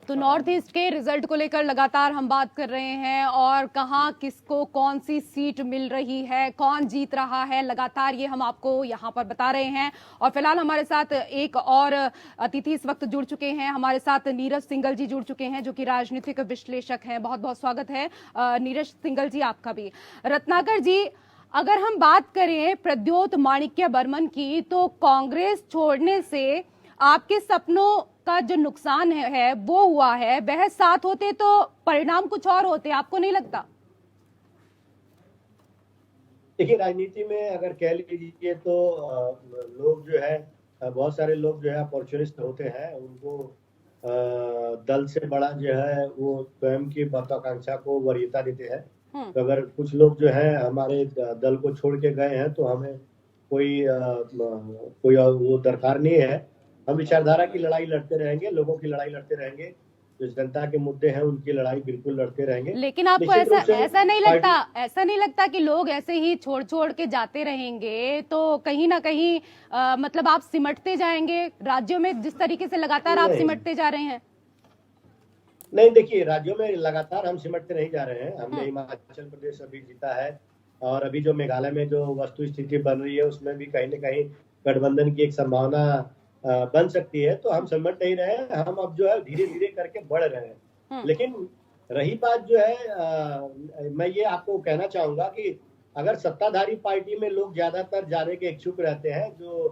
तो north east के result को लेकर लगातार हम बात कर रहे हैं और कहां किसको कौन सी सीट मिल रही है, कौन जीत रहा है, लगातार ये हम आपको यहां पर बता रहे हैं। और फिलहाल हमारे साथ एक और अतिथि इस वक्त जुड़ चुके हैं। हमारे साथ नीरज सिंघल जी जुड़ चुके हैं जो कि राजनीतिक विश्लेषक हैं। बहुत बहुत स्वागत है नीरज सिंघल जी आपका भी। रत्नाकर जी, अगर हम बात करें प्रद्योत माणिक्य बर्मन की, तो कांग्रेस छोड़ने से आपके सपनों का जो नुकसान है वो हुआ है। वह साथ होते तो परिणाम कुछ और होते, आपको नहीं लगता? देखिए, राजनीति में अगर कह लीजिए तो लोग जो है, बहुत सारे लोग जो है अपॉर्चुनिस्ट होते हैं। उनको दल से बड़ा जो है वो स्वयं की महत्वाकांक्षा को वरीयता देते हैं। तो अगर कुछ लोग जो है हमारे दल को छोड़ के गए हैं तो हमें कोई वो दरकार नहीं है। हम विचारधारा की लड़ाई लड़ते रहेंगे, लोगों की लड़ाई लड़ते रहेंगे, जो जनता के मुद्दे हैं उनकी लड़ाई बिल्कुल लड़ते रहेंगे। लेकिन आपको ऐसा नहीं लगता कि लोग ऐसे ही छोड़ छोड़ के जाते रहेंगे तो कहीं ना कहीं मतलब आप सिमटते जाएंगे राज्यों में, जिस तरीके से लगातार आप सिमटते जा रहे हैं? नहीं, देखिए, राज्यों में लगातार हम सिमटते नहीं जा रहे हैं। हमने हिमाचल प्रदेश अभी जीता है और अभी जो मेघालय में जो वस्तु स्थिति बन रही है उसमें भी कहीं न कहीं गठबंधन की एक संभावना बन सकती है। तो हम सिमट नहीं रहे हैं, हम अब जो है धीरे-धीरे करके बढ़ रहे हैं। लेकिन रही बात जो है, मैं ये आपको कहना चाहूंगा कि अगर सत्ताधारी पार्टी में लोग ज्यादातर जाने के इच्छुक रहते हैं, जो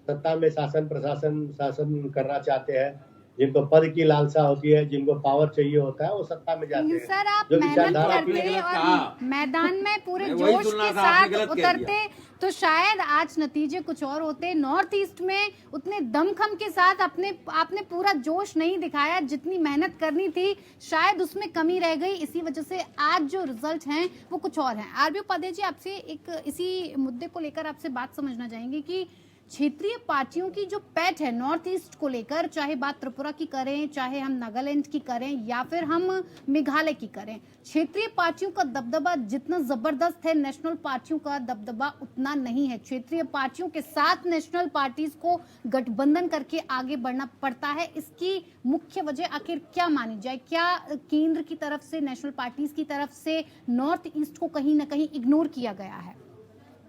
सत्ता में शासन करना चाहते हैं, जिनको पद की लालसा होती है, जिनको पावर चाहिए होता है, वो सत्ता में जाते हैं। सर, आप मेहनत करते और मैदान में पूरे जोश के साथ उतरते तो शायद आज नतीजे कुछ और होते। नॉर्थ ईस्ट में उतने दमखम के साथ आपने पूरा जोश नहीं दिखाया, जितनी मेहनत करनी थी शायद उसमें कमी रह गई। इसी वजह से आज जो रिजल्ट हैं वो कुछ और हैं। आरबी उपाध्याय जी, आपसे एक इसी मुद्दे को लेकर आपसे बात समझना चाहेंगे कि क्षेत्रीय पार्टियों की जो पैठ है नॉर्थ ईस्ट को लेकर, चाहे बात त्रिपुरा की करें, चाहे हम नागालैंड की करें या फिर हम मेघालय की करें, क्षेत्रीय पार्टियों का दबदबा जितना जबरदस्त है, नेशनल पार्टियों का दबदबा उतना नहीं है। क्षेत्रीय पार्टियों के साथ नेशनल पार्टीज को गठबंधन करके आगे बढ़ना पड़ता है। इसकी मुख्य वजह आखिर क्या मानी जाए? क्या केंद्र की तरफ से, नेशनल पार्टीज की तरफ से नॉर्थ ईस्ट को कहीं ना कहीं इग्नोर किया गया है?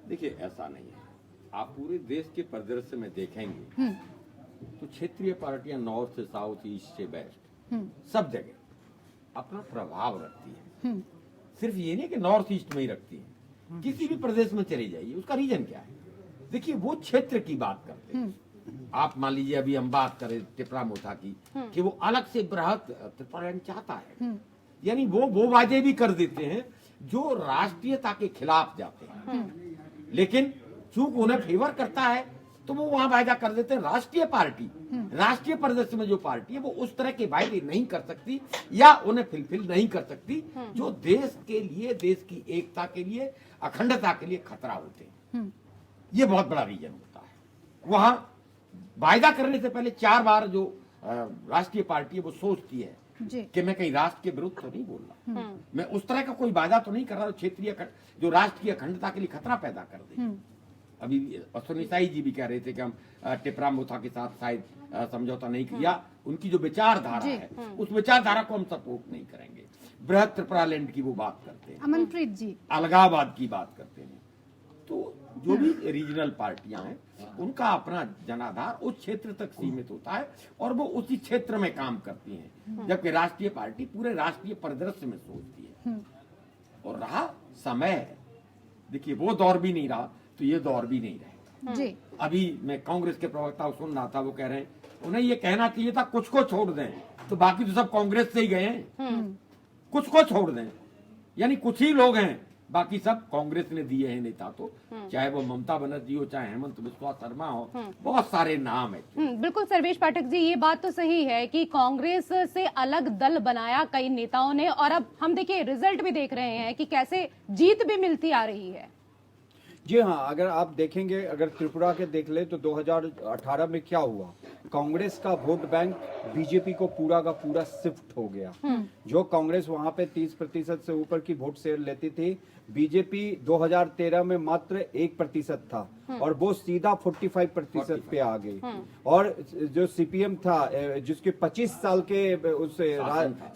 देखिए, ऐसा नहीं है। आप पूरे देश के परिदृश्य में देखेंगे तो क्षेत्रीय पार्टियां नॉर्थ से साउथ, ईस्ट से वेस्ट, सब जगह अपना प्रभाव रखती है। सिर्फ ये नहीं कि नॉर्थ ईस्ट में ही रखती है, किसी भी प्रदेश में चली जाइए। उसका रीजन क्या है? देखिए, वो क्षेत्र की बात करते हैं। आप मान लीजिए अभी हम बात करें टिपरा मोथा की, कि वो अलग से बृहत त्रिपुरालैंड चाहता है, यानी वो वादे भी कर देते हैं जो राष्ट्रीयता के खिलाफ जाते हैं। लेकिन चूंकि उन्हें फेवर करता है तो वो वहां वायदा कर देते हैं। राष्ट्रीय पार्टी, राष्ट्रीय परिदृश्य में जो पार्टी है वो उस तरह के वायदे नहीं कर सकती या उन्हें फुलफिल नहीं कर सकती जो देश के लिए, देश की एकता के लिए, अखंडता के लिए खतरा होते हैं। ये बहुत बड़ा रीजन होता है। वहां वायदा करने से पहले 4 बार जो राष्ट्रीय पार्टी है वो सोचती है कि मैं कहीं राष्ट्र के विरुद्ध तो नहीं बोल रहा, मैं उस तरह का कोई वायदा तो नहीं कर रहा क्षेत्रीय जो राष्ट्र की अखंडता के लिए खतरा पैदा कर दे। अभी अश्विनी साई जी भी कह रहे थे कि हम टिपरा मोथा के साथ शायद समझौता नहीं किया। उनकी जो विचारधारा है उस विचारधारा को हम सपोर्ट नहीं करेंगे। बृहत त्रिपुरालैंड की वो बात करते हैं, अमनप्रीत जी अलगाववाद की बात करते हैं। तो जो भी रीजनल पार्टियां हैं उनका अपना जनाधार उस क्षेत्र तक सीमित होता है और वो उसी क्षेत्र में काम करती हैं, जबकि राष्ट्रीय पार्टी पूरे राष्ट्रीय परिदृश्य में सोचती है। और रहा समय, देखिए वो दौर भी नहीं रहा तो ये दौर भी नहीं रहेगा जी। अभी मैं कांग्रेस के प्रवक्ता को सुन रहा था, वो कह रहे हैं उन्हें ये कहना चाहिए था कुछ को छोड़ दें, तो बाकी तो सब कांग्रेस से ही गए हैं। कुछ को छोड़ दें, यानी कुछ ही लोग हैं, बाकी सब कांग्रेस ने दिए हैं नेता। तो चाहे वो ममता बनर्जी हो, चाहे हेमंत बिस्वा शर्मा हो, बहुत सारे नाम है। बिल्कुल सर्वेश पाठक जी, ये बात तो सही है कि कांग्रेस से अलग दल बनाया कई नेताओं ने, और अब हम देखिए रिजल्ट भी देख रहे हैं कि कैसे जीत भी मिलती आ रही है। जी हाँ, अगर आप देखेंगे, अगर त्रिपुरा के देख ले तो 2018 में क्या हुआ, कांग्रेस का वोट बैंक बीजेपी को पूरा का पूरा शिफ्ट हो गया। जो कांग्रेस वहां पे 30% से ऊपर की वोट शेयर लेती थी, बीजेपी 2013 में मात्र 1% था और वो सीधा 45% पे आ गई। और जो सीपीएम था, जिसके 25 साल के उस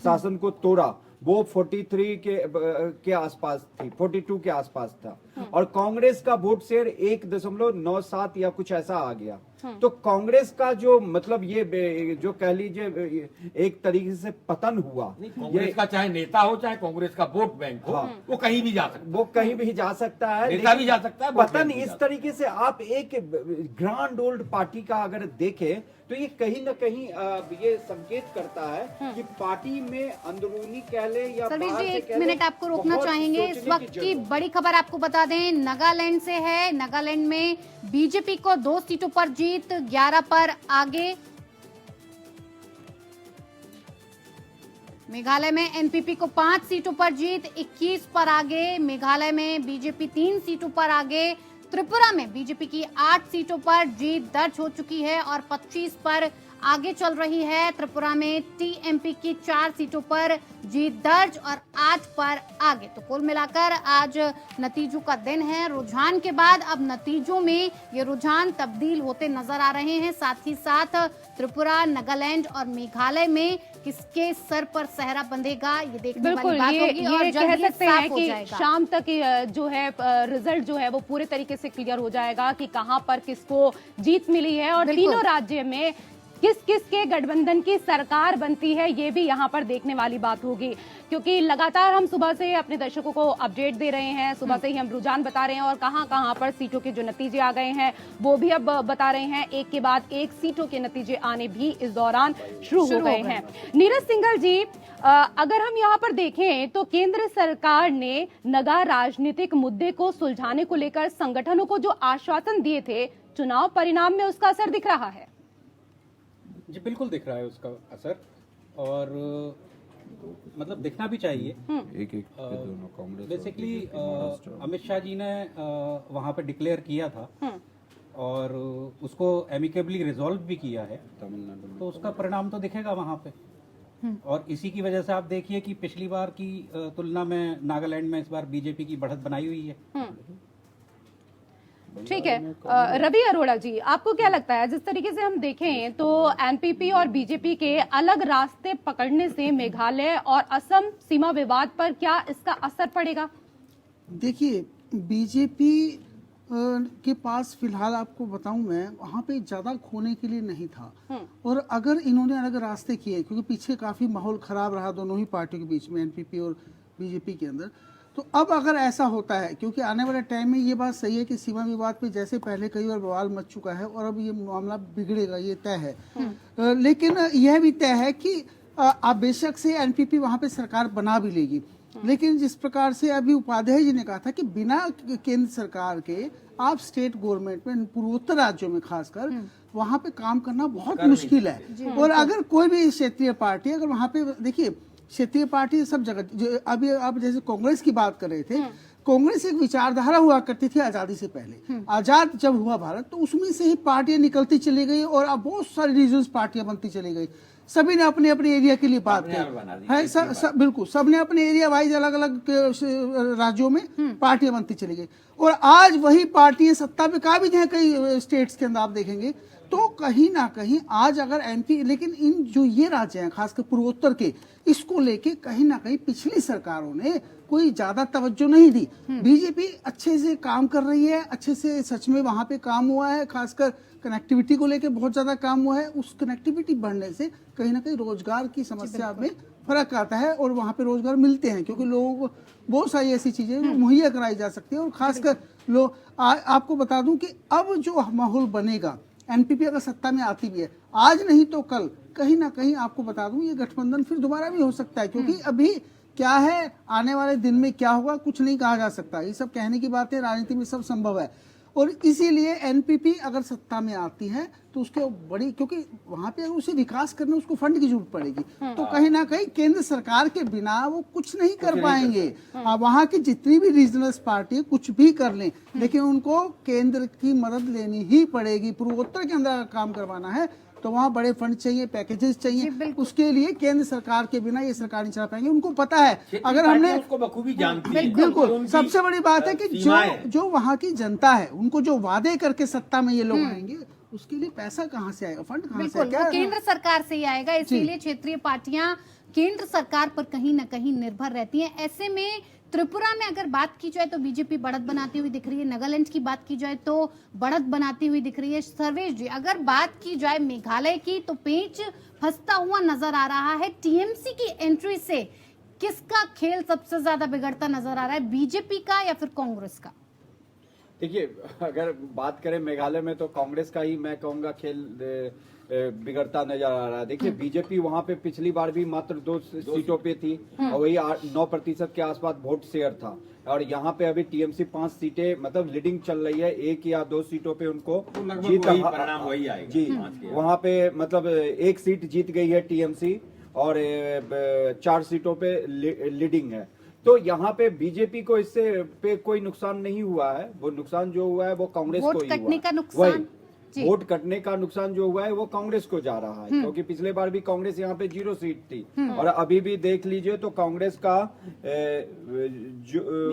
शासन को तोड़ा, वो 43 के आसपास थी, 42 के आसपास था। और कांग्रेस का वोट शेयर 1.97 या कुछ ऐसा आ गया। तो कांग्रेस का जो मतलब ये जो कह लीजिए एक तरीके से पतन हुआ। कांग्रेस का चाहे नेता हो चाहे कांग्रेस का वोट बैंक हो, वो कहीं भी जा सकता है, वो कहीं भी जा सकता है, नेता भी जा सकता है, पतन इस तरीके से। आप एक ग्रांड ओल्ड पार्टी का अगर देखें तो ये कहीं ना कहीं ये संकेत करता है कि पार्टी में अंदरूनी कह ले या सर्वेश बाहर जी से एक कह ले, मिनट आपको रोकना बहुत चाहेंगे। इस सोचने वक्त की जरूरत है। बड़ी खबर आपको बता दें, नागालैंड से है। नागालैंड में बीजेपी को 2 सीटों पर जीत, 11 पर आगे। मेघालय में एनपीपी को 5 सीटों पर जीत, 21 पर आगे। मेघालय में बीजेपी 3 सीटों पर आगे। त्रिपुरा में बीजेपी की 8 सीटों पर जीत दर्ज हो चुकी है और 25 पर आगे चल रही है। त्रिपुरा में टीएमपी की 4 सीटों पर जीत दर्ज और 8 पर आगे। तो कुल मिलाकर आज नतीजों का दिन है। रुझान के बाद अब नतीजों में ये रुझान तब्दील होते नजर आ रहे हैं। साथ ही साथ त्रिपुरा, नागालैंड और मेघालय में किसके सर पर सहरा बंधेगा, ये देखने वाली बात होगी और ये जल्द कह ही सकते साफ हैं हो कि जाएगा। शाम तक जो है रिजल्ट जो है वो पूरे तरीके से क्लियर हो जाएगा कि कहां पर किसको जीत मिली है और बिल्कुल। तीनों राज्य में किस किस के गठबंधन की सरकार बनती है, ये भी यहाँ पर देखने वाली बात होगी। क्योंकि लगातार हम सुबह से अपने दर्शकों को अपडेट दे रहे हैं, सुबह से ही हम रुझान बता रहे हैं और कहां कहां पर सीटों के जो नतीजे आ गए हैं वो भी अब बता रहे हैं। एक के बाद एक सीटों के नतीजे आने भी इस दौरान शुरू हो गए हैं। नीरज सिंघल जी, अगर हम यहाँ पर देखें तो केंद्र सरकार ने नगा राजनीतिक मुद्दे को सुलझाने को लेकर संगठनों को जो आश्वासन दिए थे, चुनाव परिणाम में उसका असर दिख रहा है? जी बिल्कुल दिख रहा है उसका असर, और मतलब दिखना भी चाहिए। एक दोनों कांग्रेस बेसिकली अमित शाह जी ने वहाँ पे डिक्लेयर किया था और उसको एमिकेबली रिजॉल्व भी किया है, तमिलनाडु तो उसका परिणाम तो दिखेगा वहाँ पे। और इसी की वजह से आप देखिए कि पिछली बार की तुलना में नागालैंड में इस बार बीजेपी की बढ़त बनाई हुई है। ठीक है, रवि अरोड़ा जी, आपको क्या लगता है, जिस तरीके से हम देखें तो एनपीपी और बीजेपी के अलग रास्ते पकड़ने से मेघालय और असम सीमा विवाद पर क्या इसका असर पड़ेगा? देखिए, बीजेपी के पास फिलहाल आपको बताऊं मैं, वहाँ पे ज्यादा खोने के लिए नहीं था। और अगर इन्होंने अलग रास्ते किए, क्योंकि पीछे काफी माहौल खराब रहा दोनों ही पार्टियों के बीच में, एनपीपी और बीजेपी के अंदर, तो अब अगर ऐसा होता है, क्योंकि आने वाले टाइम में ये बात सही है कि सीमा विवाद पे जैसे पहले कई बार बवाल मच चुका है और अब ये मामला बिगड़ेगा, ये तय है। लेकिन यह भी तय है कि आप बेशक से एनपीपी वहाँ पे सरकार बना भी लेगी, लेकिन जिस प्रकार से अभी उपाध्याय जी ने कहा था कि बिना केंद्र सरकार के आप स्टेट गवर्नमेंट में पूर्वोत्तर राज्यों में खासकर वहाँ पे काम करना बहुत मुश्किल है। और अगर कोई भी क्षेत्रीय पार्टी, अगर वहाँ पे देखिए क्षेत्रीय पार्टी सब जगह, अभी आप जैसे कांग्रेस की बात कर रहे थे, कांग्रेस एक विचारधारा हुआ करती थी आजादी से पहले। आजाद जब हुआ भारत तो उसमें से ही पार्टियां निकलती चली गई और अब बहुत सारी रीजनल पार्टियां बनती चली गई। सभी ने अपने अपने एरिया के लिए बात की है, बिल्कुल सबने अपने एरिया वाइज अलग अलग राज्यों में पार्टियां बनती चली गई। और आज वही पार्टियां सत्ता पे काबिज हैं कई स्टेट्स के अंदर, आप देखेंगे तो कहीं ना कहीं आज अगर एमपी, लेकिन इन जो ये राज्य हैं खासकर पूर्वोत्तर के, इसको लेके कहीं ना कहीं पिछली सरकारों ने कोई ज्यादा तवज्जो नहीं दी। बीजेपी अच्छे से काम कर रही है, अच्छे से सच में वहां पे काम हुआ है, खासकर कनेक्टिविटी को लेके बहुत ज्यादा काम हुआ है। उस कनेक्टिविटी बढ़ने से कहीं ना कहीं रोजगार की समस्या में फर्क आता है और वहाँ पे रोजगार मिलते हैं, क्योंकि लोगों को बहुत सारी ऐसी चीजें मुहैया कराई जा सकती है। और खासकर लोग, आपको बता दूं कि अब जो माहौल बनेगा, एनपीपी अगर सत्ता में आती भी है, आज नहीं तो कल कहीं ना कहीं आपको बता दूं ये गठबंधन फिर दोबारा भी हो सकता है, क्योंकि अभी क्या है, आने वाले दिन में क्या होगा कुछ नहीं कहा जा सकता। ये सब कहने की बातें, राजनीति में सब संभव है। और इसीलिए एनपीपी अगर सत्ता में आती है तो उसके बड़ी, क्योंकि वहां पे अगर उसे विकास करने उसको फंड की जरूरत पड़ेगी, तो कहीं ना कहीं केंद्र सरकार के बिना वो कुछ नहीं कर पाएंगे। वहां की जितनी भी रीजनल पार्टी कुछ भी कर लें, लेकिन उनको केंद्र की मदद लेनी ही पड़ेगी। पूर्वोत्तर के अंदर काम करवाना है तो वहाँ बड़े फंड चाहिए, पैकेजेस चाहिए, उसके लिए केंद्र सरकार के बिना ये सरकार नहीं चला पाएंगे। उनको पता है, अगर हमने उसको बखूबी जानती है। बिल्कुल सबसे बड़ी बात है कि जो वहाँ की जनता है, उनको जो वादे करके सत्ता में ये लोग आएंगे, उसके लिए पैसा कहाँ से आएगा, फंड कहाँ से आएगा? केंद्र सरकार से ही आएगा। इसीलिए क्षेत्रीय पार्टियां केंद्र सरकार पर कहीं न कहीं निर्भर रहती हैं। ऐसे में त्रिपुरा में अगर बात की जाए तो बीजेपी बढ़त बनाती हुई दिख रही है, नागालैंड की बात की जाए तो बढ़त बनाती हुई दिख रही है। सर्वेश जी, अगर बात की जाए मेघालय की तो पेंच फंसता हुआ नजर आ रहा है। टीएमसी की एंट्री से किसका खेल सबसे ज्यादा बिगड़ता नजर आ रहा है, बीजेपी का या फिर कांग्रेस का? देखिए, अगर बात करें मेघालय में तो कांग्रेस का ही मैं कहूंगा खेल बिगड़ता नजर आ रहा है। देखिए, बीजेपी वहां पे पिछली बार भी मात्र 2 सीटों पे थी और वही 9% के आसपास वोट शेयर था, और यहाँ पे अभी टीएमसी 5 सीटें मतलब लीडिंग चल रही है। 1 या 2 सीटों पे उनको जीत, परिणाम वही आएगा जी, वहाँ पे मतलब 1 सीट जीत गई है टीएमसी और 4 सीटों पे लीडिंग है। तो यहाँ पे बीजेपी को इससे पे कोई नुकसान नहीं हुआ है। वो नुकसान जो हुआ है वो कांग्रेस को ही कटने का हुआ। नुकसान, वोट कटने का नुकसान जो हुआ है वो कांग्रेस को जा रहा है, क्योंकि पिछले बार भी कांग्रेस यहाँ पे 0 सीट थी और अभी भी देख लीजिए तो कांग्रेस का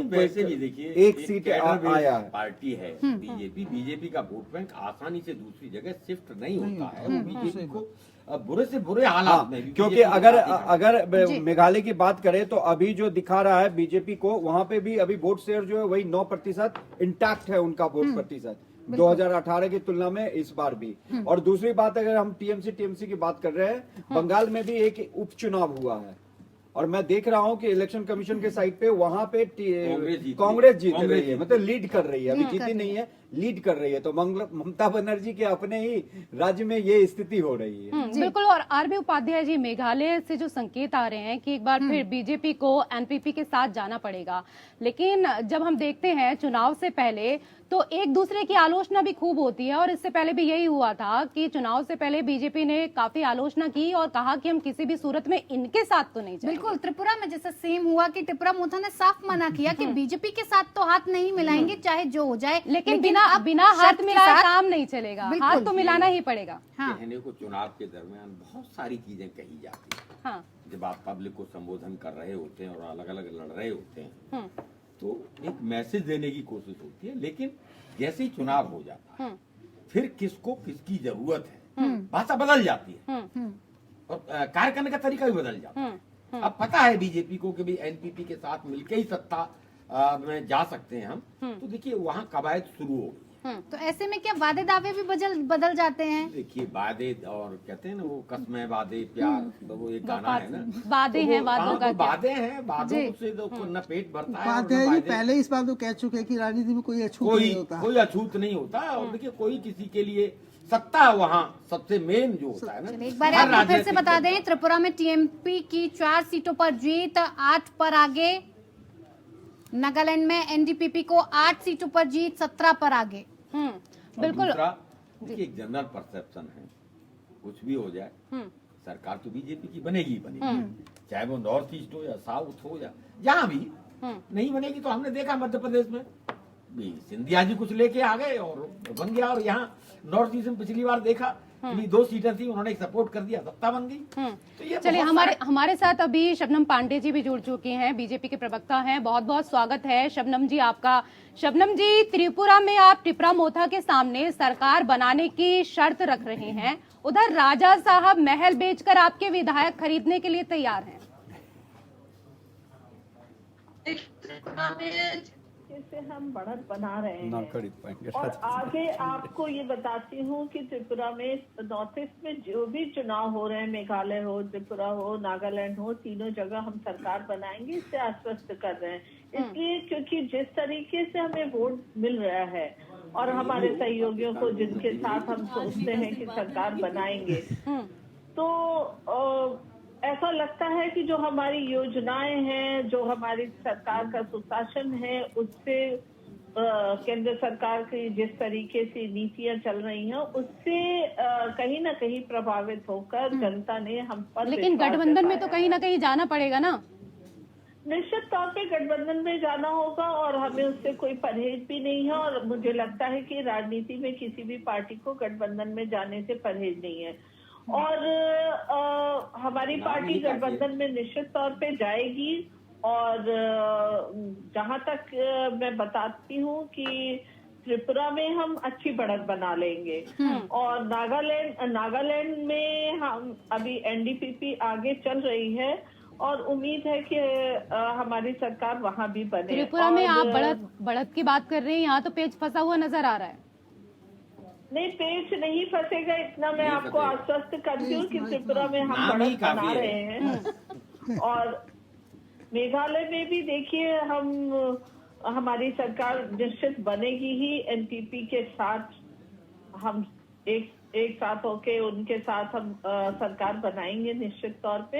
वैसे भी देखिए 1 सीट आया है। पार्टी है बीजेपी का वोट बैंक आसानी से दूसरी जगह शिफ्ट नहीं होता है। वो बीजेपी को बुरे से बुरे हालात में भी, क्योंकि अगर मेघालय की बात करें तो अभी जो दिखा रहा है बीजेपी को, वहां पे भी अभी वोट शेयर जो है वही 9% इंटैक्ट है उनका वोट प्रतिशत 2018 की तुलना में इस बार भी। और दूसरी बात, अगर हम टीएमसी की बात कर रहे हैं, बंगाल में भी एक उपचुनाव हुआ है और मैं देख रहा हूं कि इलेक्शन कमीशन के साइट पे वहां पे कांग्रेस जीत रही है, मतलब लीड कर रही है। अभी जीती नहीं है, लीड कर रही है। तो ममता बनर्जी के अपने ही राज्य में ये स्थिति हो रही है। बिल्कुल। और आरबी उपाध्याय जी, मेघालय से जो संकेत आ रहे हैं कि एक बार फिर बीजेपी को एनपीपी के साथ जाना पड़ेगा, लेकिन जब हम देखते हैं चुनाव से पहले तो एक दूसरे की आलोचना भी खूब होती है, और इससे पहले भी यही हुआ था कि चुनाव से पहले बीजेपी ने काफी आलोचना की और कहा कि हम किसी भी सूरत में इनके साथ तो नहीं जाएंगे। बिल्कुल, त्रिपुरा में जैसे सेम हुआ कि त्रिपुरा मोथा ने साफ मना किया कि बीजेपी के साथ तो हाथ नहीं मिलाएंगे चाहे जो हो जाए, लेकिन बिना हाथ मिलाए काम नहीं चलेगा, हाथ तो मिलाना ही पड़ेगा। कहने को चुनाव के दरमियान बहुत सारी चीजें कही जाती है। हाँ। जब आप पब्लिक को संबोधन कर रहे होते हैं और अलग अलग लड़ रहे होते हैं तो एक मैसेज देने की कोशिश होती है, लेकिन जैसे ही चुनाव हो जाता है फिर किसको किसकी जरूरत है भाषा बदल जाती है और कार्य करने का तरीका भी बदल जाता है। अब पता है बीजेपी को कि भी एनपीपी के साथ मिलकर ही सत्ता में जा सकते हैं हम, तो देखिए वहाँ कवायद शुरू हो गई। तो ऐसे में क्या वादे दावे भी बदल जाते हैं? देखिए, वादे और कहते हैं ना वो कसमें वादे प्यार, तो वो एक गाना है ना, वादे हैं वादों का, वादे हैं वादों से न पेट भरता है। बात है पहले इस बात को कह चुके हैं कि राजनीति में कोई अछूत नहीं होता, कोई अछूत नहीं होता। और देखिए, कोई किसी के लिए सत्ता वहाँ सबसे मेन जो होता है ना। एक बार आप फिर से बता दें, त्रिपुरा में टीएमपी की 4 सीटों पर जीत, 8 पर आगे। नागालैंड में एनडीपीपी को 8 सीटों पर जीत, 17 पर आगे। बिल्कुल। देखिए, एक जनरल परसेप्शन है, कुछ भी हो जाए सरकार तो बीजेपी की बनेगी ही बनेगी, चाहे वो नॉर्थ ईस्ट हो या साउथ हो या जहाँ भी नहीं बनेगी। तो हमने देखा मध्य प्रदेश में सिंधिया जी कुछ लेके आ गए और बन गया, और यहाँ नॉर्थ ईस्ट में पिछली बार देखा 2 सीटें थी, उन्होंने सपोर्ट कर दिया, सत्ता बन गई। तो ये चलिए, हमारे साथ अभी शबनम पांडे जी भी जुड़ चुकी हैं, बीजेपी के प्रवक्ता हैं। बहुत बहुत स्वागत है शबनम जी आपका। शबनम जी, त्रिपुरा में आप टिपरा मोथा के सामने सरकार बनाने की शर्त रख रहे हैं, उधर राजा साहब महल बेचकर आपके विधायक खरीदने के लिए तैयार हैं। से हम बढ़त बना रहे हैं और आगे आपको ये बताती हूँ कि त्रिपुरा में नॉर्थ ईस्ट में जो भी चुनाव हो रहे हैं, मेघालय हो, त्रिपुरा हो, नागालैंड हो, तीनों जगह हम सरकार बनाएंगे, इससे आश्वस्त कर रहे हैं। इसलिए क्योंकि जिस तरीके से हमें वोट मिल रहा है और हमारे सहयोगियों को जिनके साथ हम सोचते हैं कि सरकार बनाएंगे, तो ऐसा लगता है कि जो हमारी योजनाएं हैं, जो हमारी सरकार का सुशासन है, उससे केंद्र सरकार की जिस तरीके से नीतियां चल रही हैं उससे कहीं ना कहीं प्रभावित होकर जनता ने हम पर लेकिन विश्वास गठबंधन में तो जताया कहीं ना कहीं जाना पड़ेगा ना। निश्चित तौर पे गठबंधन में जाना होगा और हमें उससे कोई परहेज भी नहीं है और मुझे लगता है कि राजनीति में किसी भी पार्टी को गठबंधन में जाने से परहेज नहीं है और हमारी पार्टी गठबंधन में निश्चित तौर पे जाएगी और जहां तक मैं बताती हूँ कि त्रिपुरा में हम अच्छी बढ़त बना लेंगे और नागालैंड में हम अभी एनडीपीपी आगे चल रही है और उम्मीद है कि हमारी सरकार वहां भी बने। त्रिपुरा में आप बढ़त की बात कर रहे हैं, यहाँ तो पेच फंसा हुआ नजर आ रहा है। नहीं, पेच नहीं फंसेगा, इतना मैं आपको आश्वस्त करती हूँ कि त्रिपुरा में हम बढ़त बना रहे हैं और मेघालय में भी देखिए हमारी सरकार निश्चित बनेगी ही। एनपीपी के साथ हम एक साथ होके उनके साथ हम सरकार बनाएंगे निश्चित तौर पे।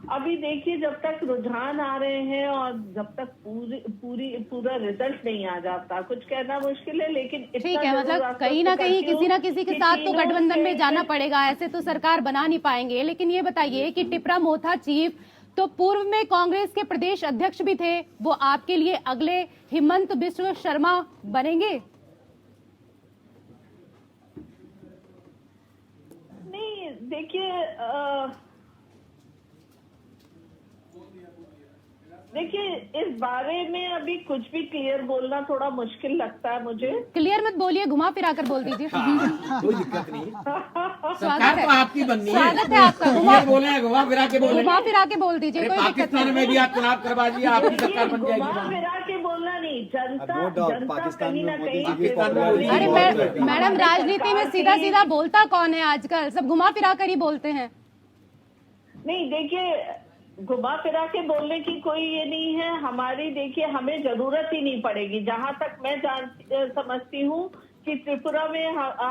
अभी देखिए जब तक रुझान आ रहे हैं और जब तक पूरा रिजल्ट नहीं आ जाता कुछ कहना मुश्किल है, लेकिन ठीक है, मतलब कहीं ना कहीं किसी ना किसी के साथ तो गठबंधन में जाना पड़ेगा, ऐसे तो सरकार बना नहीं पाएंगे। लेकिन ये बताइए कि टिपरा मोथा चीफ तो पूर्व में कांग्रेस के प्रदेश अध्यक्ष भी थे, वो आपके लिए अगले हिमंत बिश्व शर्मा बनेंगे? नहीं, देखिए इस बारे में अभी कुछ भी क्लियर बोलना थोड़ा मुश्किल लगता है मुझे। क्लियर मत बोलिए, घुमा फिरा कर बोल दीजिए। कोई दिक्कत नहीं, स्वागत सरकार है, तो आपकी बननी है। स्वागत है आपका। घुमा फिरा के बोले, घुमा फिरा के बोल दीजिए, कोई दिक्कत पाकिस्तान नहीं। में भी आप चुनाव करवा दिए, आपकी सरकार बन घुमा जाएगी। फिरा के बोलना नहीं, जनता No doubt, जनता पाकिस्तान कहीं में ना मोदी कहीं जी की त्रिपुरा में- अरे मैडम, राजनीति में सीधा सीधा बोलता कौन है आजकल, सब घुमा फिरा कर ही बोलते हैं। नहीं, देखिए घुमा फिरा के बोलने की कोई ये नहीं है हमारी। देखिए हमें जरूरत ही नहीं पड़ेगी, जहां तक मैं समझती हूँ कि त्रिपुरा में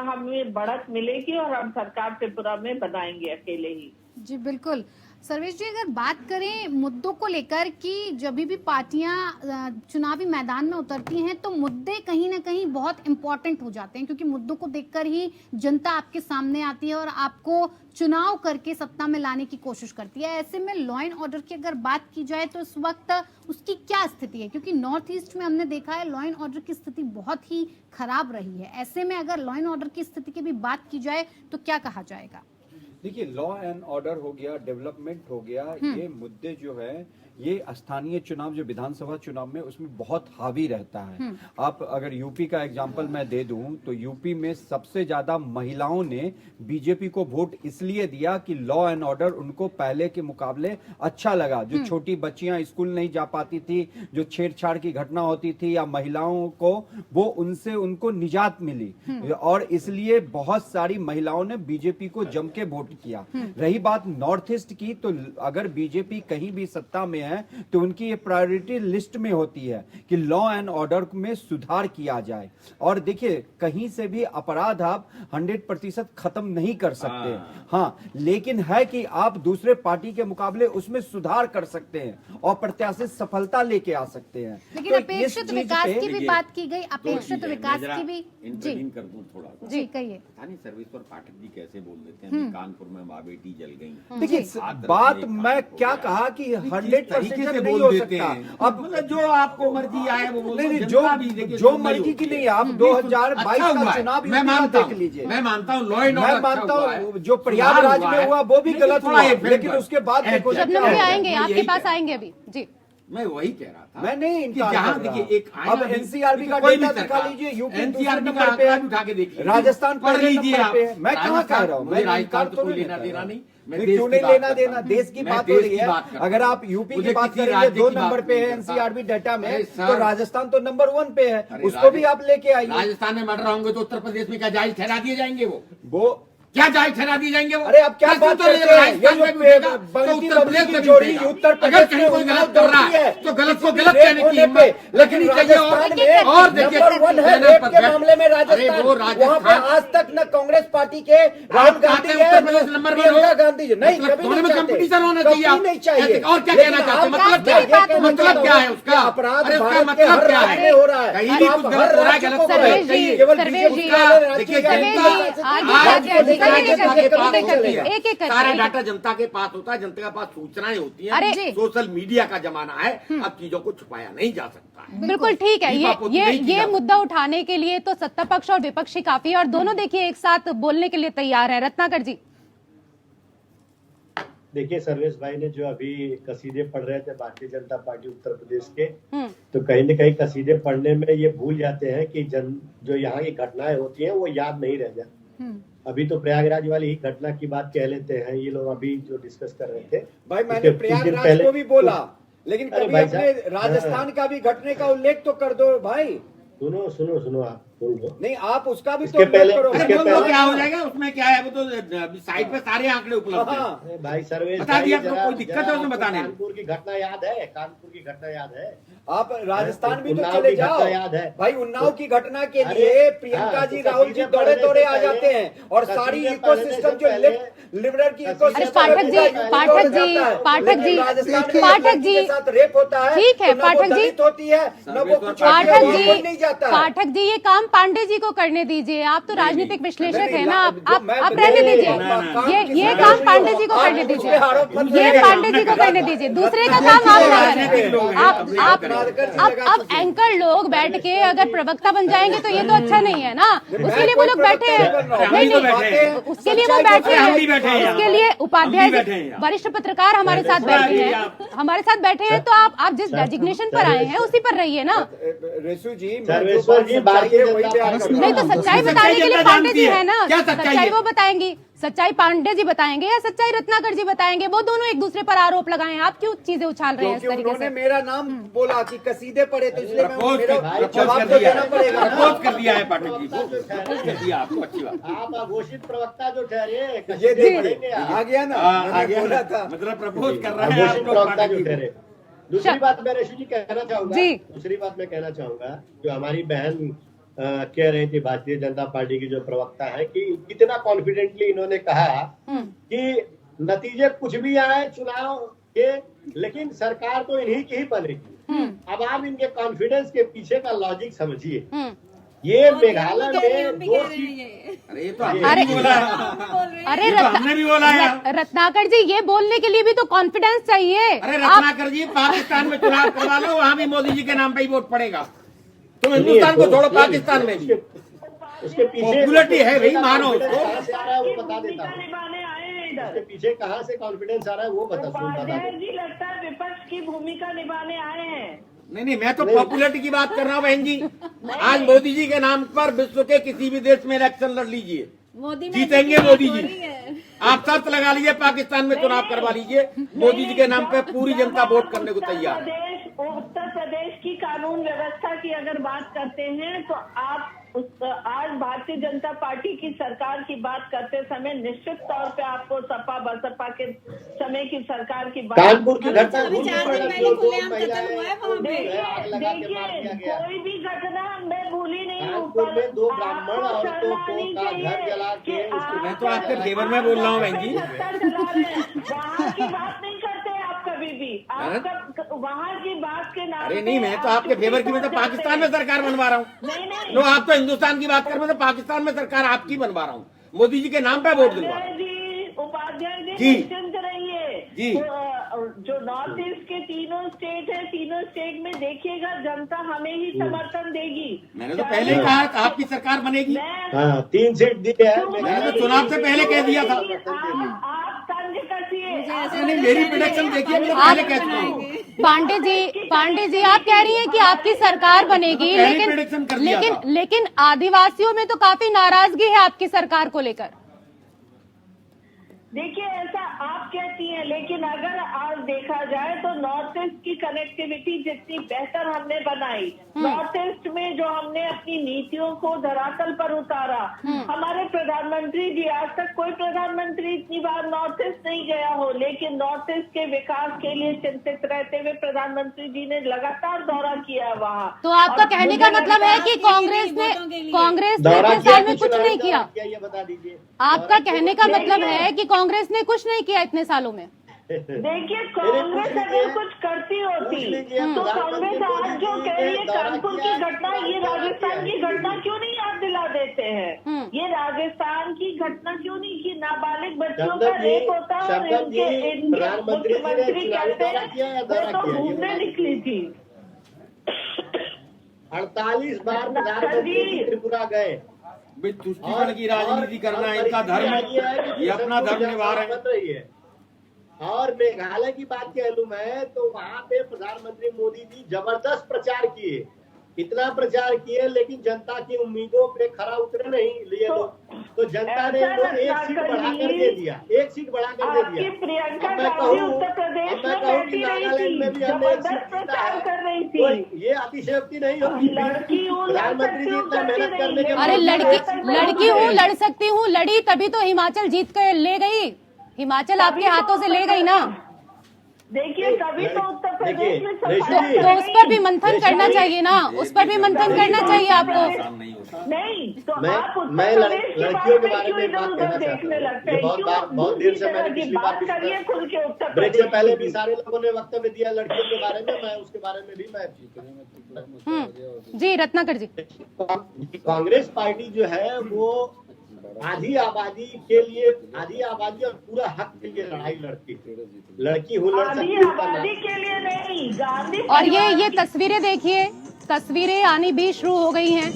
हमें बढ़त मिलेगी और हम सरकार त्रिपुरा में बनाएंगे अकेले ही। जी बिल्कुल। सर्वेश जी, अगर बात करें मुद्दों को लेकर कि जब भी पार्टियां चुनावी मैदान में उतरती हैं तो मुद्दे कहीं ना कहीं बहुत इंपॉर्टेंट हो जाते हैं, क्योंकि मुद्दों को देखकर ही जनता आपके सामने आती है और आपको चुनाव करके सत्ता में लाने की कोशिश करती है। ऐसे में लॉ एंड ऑर्डर की अगर बात की जाए तो इस वक्त उसकी क्या स्थिति है? क्योंकि नॉर्थ ईस्ट में हमने देखा है लॉ एंड ऑर्डर की स्थिति बहुत ही खराब रही है। ऐसे में अगर लॉ एंड ऑर्डर की स्थिति की भी बात की जाए तो क्या कहा जाएगा? देखिए, लॉ एंड ऑर्डर हो गया, डेवलपमेंट हो गया, ये मुद्दे जो है ये स्थानीय चुनाव जो विधानसभा चुनाव में उसमें बहुत हावी रहता है। आप अगर यूपी का एग्जांपल मैं दे दूं तो यूपी में सबसे ज्यादा महिलाओं ने बीजेपी को वोट इसलिए दिया कि लॉ एंड ऑर्डर उनको पहले के मुकाबले अच्छा लगा। जो छोटी बच्चियां स्कूल नहीं जा पाती थी, जो छेड़छाड़ की घटना होती थी या महिलाओं को, वो उनसे उनको निजात मिली और इसलिए बहुत सारी महिलाओं ने बीजेपी को जम के वोट किया। रही बात नॉर्थ ईस्ट की, तो अगर बीजेपी कहीं भी सत्ता में है तो उनकी ये प्रायोरिटी लिस्ट में होती है कि लॉ एंड ऑर्डर में सुधार किया जाए। और देखिए, कहीं से भी अपराध आप 100% खत्म नहीं कर सकते, हाँ, लेकिन है कि आप दूसरे पार्टी के मुकाबले उसमें सुधार कर सकते हैं और प्रत्याशित सफलता लेके आ सकते हैं। लेकिन तो अपेक्षित विकास की भी बात की गई, अपेक्षित विकास की भी। जी कर दूं थोड़ा सा। जी कहिए। स्थानीय सर्विस पर पाठक जी कैसे बोल देते हैं कानपुर में माँ बेटी जल गई। देखिए, बात मैं क्या कहा कि 100% नहीं हो सकता। अब मतलब जो आपको मर्जी आए वो बोलो, नहीं, जनता भी देखिए जो सुन रही मर्जी की होती नहीं, है। आप 2022 अच्छा हुआ का है। चुनाव मैं मानता देख लीजिए। मैं मानता हूँ लॉ एंड मैं ऑर्डर मानता अच्छा हुआ है। हूँ जो प्रयागराज में हुआ वो भी गलत हुआ, लेकिन उसके बाद देखो शबनम जी आएंगे, मैं आपके यही पास कह- आएंगे अभी। जी मैं वही कह रहा था। मैं नहीं कि इनकार जहाँ कर रहा। देखिए एक अब एनसीआरबी का कोई भी डेटा दिखा सरकार, लीजिए, यूपी एनसीआरबी दूसरे का नंबर पे आंकड़ा है, भी उठा के देखिए, राजस्थान पढ़ पहले लीजिए नंबर आप। पे है। मैं कहाँ कह रहा हूँ, मुझे मैं राजस्थान इनकार तो तो कोई नहीं लेना कर देना रहा। नहीं, मैं नहीं, देश क्यों की नहीं बात लेना करता देना, हूँ। देश की मैं बात हो देश रही की है। बात करता अगर हूँ। आप यूपी की मुझे बात किसी करेंगे राज्य 2 की बात नंबर पे है नहीं करता। एनसीआरबी डाटा में, अरे तो सर, राजस्थान तो नंबर 1 पे है, अरे उसको भी आप लेके आइए। राजस्थान में मर्डर होंगे तो उत्तर प्रदेश में क्या जायज ठहरा दिए जाएंगे? वो क्या जायज ठहरा दिए जाएंगे वो? अरे अब क्या बात करते हैं? राजस्थान में भी देगा, तो उत्तर प्रदेश में भी देगा। उत्तर अगर प्रदेश कहीं में कोई उन्नाव गलत कर रहा है दौड़ती तो गलत को गलत कहने की हिम्मत लगनी चाहिए। और देखिए नंबर 1 है रेप के मामले में राजस्थान, वो वहाँ पे राजस्थान आज तक न कांग्रेस पार्टी के राहुल गांधी है, उत्तर प्रदेश नंबर 1 प्रियंका गांधी जी नहीं, मतलब कभी दोनों नहीं में चाहते, कंपटीशन होना कभी चाहिए। नहीं चाहिए। और क्या लेकिन कहना चाहते हैं? आप मतलब क्या है? मतलब क्या है उसका? अपराध अरे उसका भारत के मतलब हर क्या राज्य है? में हो रहा है, कहीं भी आप कुछ हर गलत हो रहा है, राज्य गलत को होना सर्वेश जी, चाहिए। केवल सर्वेश बीजेपी जी, वाले राज्य देखिए के सर्वेश राज्य जी, के आगे आज आगे को देखा आगे जनता आगे के पास आगे नहीं चलेगा। एक एक सारे करके डाटा जनता के पास होता है, जनता के पास सूचनाएं होती हैं। अरे जी। सोशल मीडिया का जमाना है, अब चीजों को छुपाया नहीं जा सकता है। बिल्कुल ठीक है। दीपापोती नहीं की ये जाती। मुद्दा उठाने के लिए तो सत्ता पक्ष और विपक्षी काफी है और दोनों देखिए एक साथ बोलने के लिए तैयार है। रत्नाकर जी, देखिए सर्वेश भाई ने जो अभी कसीदे पढ़ रहे थे भारतीय जनता पार्टी उत्तर प्रदेश के, हम्म, तो कहीं न कहीं कसीदे पढ़ने में ये भूल जाते हैं कि जो यहाँ की घटनाएं होती हैं वो याद नहीं रह जाती। अभी तो प्रयागराज वाली ही घटना की बात कह लेते हैं ये लोग अभी जो डिस्कस कर रहे थे। भाई उसके मैंने कुछ दिन प्रयागराज पहले- को भी बोला, लेकिन अरे कभी भाई अपने साहब, राजस्थान का भी घटने का उल्लेख तो कर दो भाई। सुनो सुनो सुनो, आप बोल दो। नहीं आप उसका भी तो इसके उल्लेख पहले- करो। इसके अरे बोल दो, पहले- क्या हो जाएगा उसमें? क्या है वो तो साइट पे सारे आंकड़े उपलब्ध हैं। हाँ। अरे भाई सर्वेश बता भाई, दिया आपको, जरा- कोई दिक्कत है जरा उसमें आपको बताने में? कानपुर की घटना याद है? कानपुर की घटना याद है? आप राजस्थान भी तो उन्नाव चले की जाओ घटना याद है? भाई। उन्नाव की घटना के अरे, लिए प्रियंका हाँ, जी तो राहुल जी कसीदे दौड़े पढ़ने दौड़े से आ पहले- जाते हैं और कसीदे सारी पढ़ने इकोसिस्टम से जो पहले- लिबरल की अरे इकोसिस्टम पाठक जी, पाठक जी, पाठक जी, पाठक जी, के साथ रेप होता है, ठीक है, तो न वो पाठक जी, दलित होती है न वो कुछ पाठक होती है, वो नहीं जाता है। पाठक जी, ये काम पांडे जी को करने दीजिए। आप तो राजनीतिक विश्लेषक नहीं, है ना, आप मैं- रहने नहीं, दीजिए। नहीं, ये नहीं, काम नहीं, पांडे जी को आप करने मुझ पे दीजिए। आरोप मत ये लगाइए। पांडे जी को करने दीजिए, दूसरे का काम आप ना करें। आप एंकर लोग बैठ के अगर प्रवक्ता बन जाएंगे तो ये तो अच्छा नहीं है ना। उसके लिए वो लोग बैठे हैं, नहीं नहीं, उसके लिए वो बैठे हम भी बैठे हैं हैं, यहाँ। उसके लिए उपाध्याय हम भी बैठे हैं जी, यहाँ। वरिष्ठ पत्रकार हमारे साथ बैठे हैं, हमारे साथ बैठे हैं, तो आप जिस डेजिग्नेशन पर आए हैं उसी पर रहिए ना। रेसू जी मैं जो सर्वेश्वर जी, बात सच्चाई है वही भारतीय बयान जनता करूंगा। नहीं तो सच्चाई बताने के लिए जनता पांडे जानती जी है। है ना, क्या सच्चाई सच्चाई है? वो बताएंगी, सच्चाई पांडे जी बताएंगे या सच्चाई रत्नाकर जी बताएंगे? वो दोनों एक दूसरे पर आरोप लगाए हैं, आप क्यों चीजें उछाल रहे हैं इस क्योंकि तरीके उन्होंने से? मेरा नाम बोला कि कसीदे पढ़े तो इसलिए मैं प्रपोज मेरा कर जवाब तो दिया देना पड़ेगा ना। प्रपोज कर दिया है पाठक जी को, प्रपोज कर दिया आपको, अच्छी बात। आप अघोषित प्रवक्ता जो ठहरे, ये कसीदे पढ़ेंगे देखिए आप। आ गया ना, आ मैंने गया बोला ना, था। मतलब प्रपोज कर रहे हैं अघोषित आप लोग प्रवक्ता पाठक जो जी को। ठहरे। दूसरी बात मैं रेशू जी कहना चाहूंगा, जी। दूसरी बात मैं कहना चाहूंगा, जो हमारी बहन कह रही थी भारतीय जनता पार्टी की जो प्रवक्ता है, कि कितना कॉन्फिडेंटली इन्होंने कहा कि नतीजे कुछ भी आए चुनाव के, लेकिन सरकार तो इन्हीं की ही बनेगी। अब आप इनके कॉन्फिडेंस के पीछे का लॉजिक समझिए। ये मेघालय में 2 सीट, अरे ये तो हमने भी बोला है। अरे ये तो हमने भी बोला है। रत्नाकर जी, ये बोलने के लिए भी तो कॉन्फिडेंस चाहिए। अरे आप रत्नाकर जी, पाकिस्तान में चुनाव करवा लो, वहाँ भी मोदी जी के नाम पे ही वोट पड़ेगा। तुम हिंदुस्तान को छोड़ो, पाकिस्तान में भी उसके पीछे पॉपुलरिटी है भाई, मानो उसको। कहाँ से आ रहा है वो बता देता भूमिका हूँ। निभाने आए हैं उसके इधर। पीछे कहाँ से कॉन्फिडेंस आ रहा है वो बता उपाध्याय दो। जी लगता है विपक्ष की भूमिका निभाने आए हैं। नहीं, मैं तो पॉपुलरिटी की बात कर रहा हूँ बहन जी। आज मोदी जी के नाम पर विश्व के किसी भी देश में इलेक्शन लड़ लीजिए, जीतेंगे मोदी जी। आप शर्त लगा लीजिए, पाकिस्तान में चुनाव करवा लीजिए, मोदी जी के नाम पे पूरी जनता वोट करने को तैयार है। उत्तर प्रदेश की कानून व्यवस्था की अगर बात करते हैं तो आप आज भारतीय जनता पार्टी की सरकार की बात करते समय निश्चित तौर पे आपको सपा बसपा के समय की सरकार की बात, कानपुर की घटना देखिए कोई भी घटना मैं भूली नहीं हूँ, कानपुर में 2 ब्राह्मण आपको औरतों को शर्म आनी का घर चाहिए जला कि के उसके- मैं तो आपके फेवर में बोल रहा हूँ बहन जी। वहाँ की बात नहीं करते आप कभी भी, आप वहाँ की बात के नाम अरे नहीं, मैं तो आपके फेवर की, मैं तो पाकिस्तान में सरकार बनवा रहा हूँ। नहीं नो, आप तो हिंदुस्तान की बात कर, मैं तो पाकिस्तान में सरकार आपकी बनवा रहा हूँ, मोदी जी के नाम पे वोट दिलवा रहा हूँ। उपाध्याय जी जी। निश्चिंत रहिए जी। जो नॉर्थ ईस्ट के तीनों स्टेट है, तीनों स्टेट में देखिएगा जनता हमें ही समर्थन देगी। मैंने तो पहले ही कहा था आपकी सरकार बनेगी। हाँ 3 सीट दिए हैं। मैंने तो चुनाव से पहले कह दिया था। आप तंज कसिए। नहीं, मेरी प्रेडिक्शन देखिए, मैं तो पहले कह चुका हूँ। पांडे जी, आप कह रही हैं कि आपकी सरकार बनेगी, पहले prediction कर दिया था। लेकिन आदिवासियों में तो काफी नाराजगी है आपकी सरकार को लेकर। देखिए ऐसा आप आप कहती हैं, लेकिन अगर आज देखा जाए तो नॉर्थ ईस्ट की कनेक्टिविटी जितनी बेहतर हमने बनाई, नॉर्थ ईस्ट में जो हमने अपनी नीतियों को धरातल पर उतारा, हमारे प्रधानमंत्री जी, आज तक कोई प्रधानमंत्री इतनी बार नॉर्थ ईस्ट नहीं गया हो, लेकिन नॉर्थ ईस्ट के विकास के लिए चिंतित रहते हुए प्रधानमंत्री जी ने लगातार दौरा किया वहाँ। तो आपका कहने का मतलब है कि कांग्रेस ने दौरा इतने साल में कुछ चुनावी नहीं किया? दौरा ये बता दीजिए। आपका कहने का मतलब है कि कांग्रेस ने कुछ नहीं किया इतने सालों में? देखिए, कांग्रेस अगर कुछ करती होती तो कांग्रेस आज जो कह रही है कानपुर की घटना, ये राजस्थान की घटना क्यों नहीं याद दिला देते हैं? ये राजस्थान की घटना क्यों नहीं की? नाबालिग बच्चों का रेप होता है और इनके मुख्यमंत्री कहते हैं वो तो घूमने निकली थी। 48 बार प्रधानमंत्री त्रिपुरा गए। तुष्टिकरण की राजनीति करना इनका धर्म है, ये अपना धर्म निभा रहे हैं। और मेघालय की बात कह लूं मैं, तो वहाँ पे प्रधानमंत्री मोदी जी जबरदस्त प्रचार किए, इतना प्रचार किए, लेकिन जनता की उम्मीदों पे खरा उतरे नहीं लिए लोग। तो जनता ने इनको एक सीट बढ़ाकर दे दिया, एक सीट बढ़ाकर दे दिया। प्रियंका मैं गांधी उत्तर प्रदेश में बैठी रही थी, जबरदस्त प्रचार कर रही थी। ये अतिशयोक्ति नहीं होगी। प्रधानमंत्री जी इतना मेहनत करने के अरे लड़की हूँ, लड़ सकती हूँ, लड़ी तभी तो हिमाचल जीत के ले गई। हिमाचल आपके हाथों से ले गई ना। देखिए, कभी तो उत्तर प्रदेश में तो उस पर भी मंथन करना चाहिए ना, उस पर भी मंथन करना चाहिए आपको। नहीं तो मैं आप लड़कियों के बारे में बात कहना चाहता हूँ। बहुत देर से मैंने पिछली बार करिए खुल के उत्तर ब्रेक से पहले भी सारे लोगों ने वक्तव्य दिया लड़कियों के बारे में, मैं उसके बारे में भी मैं जी रत्नाकर जी, कांग्रेस पार्टी जो है वो आधी आबादी के लिए, आधी आबादी और पूरा हक के लिए लड़ाई लड़ती है। लड़की हूँ लड़ सकती आधी आबादी के लिए नहीं, गांधी। और ये तस्वीरें देखिए, तस्वीरें आनी भी शुरू हो गई हैं।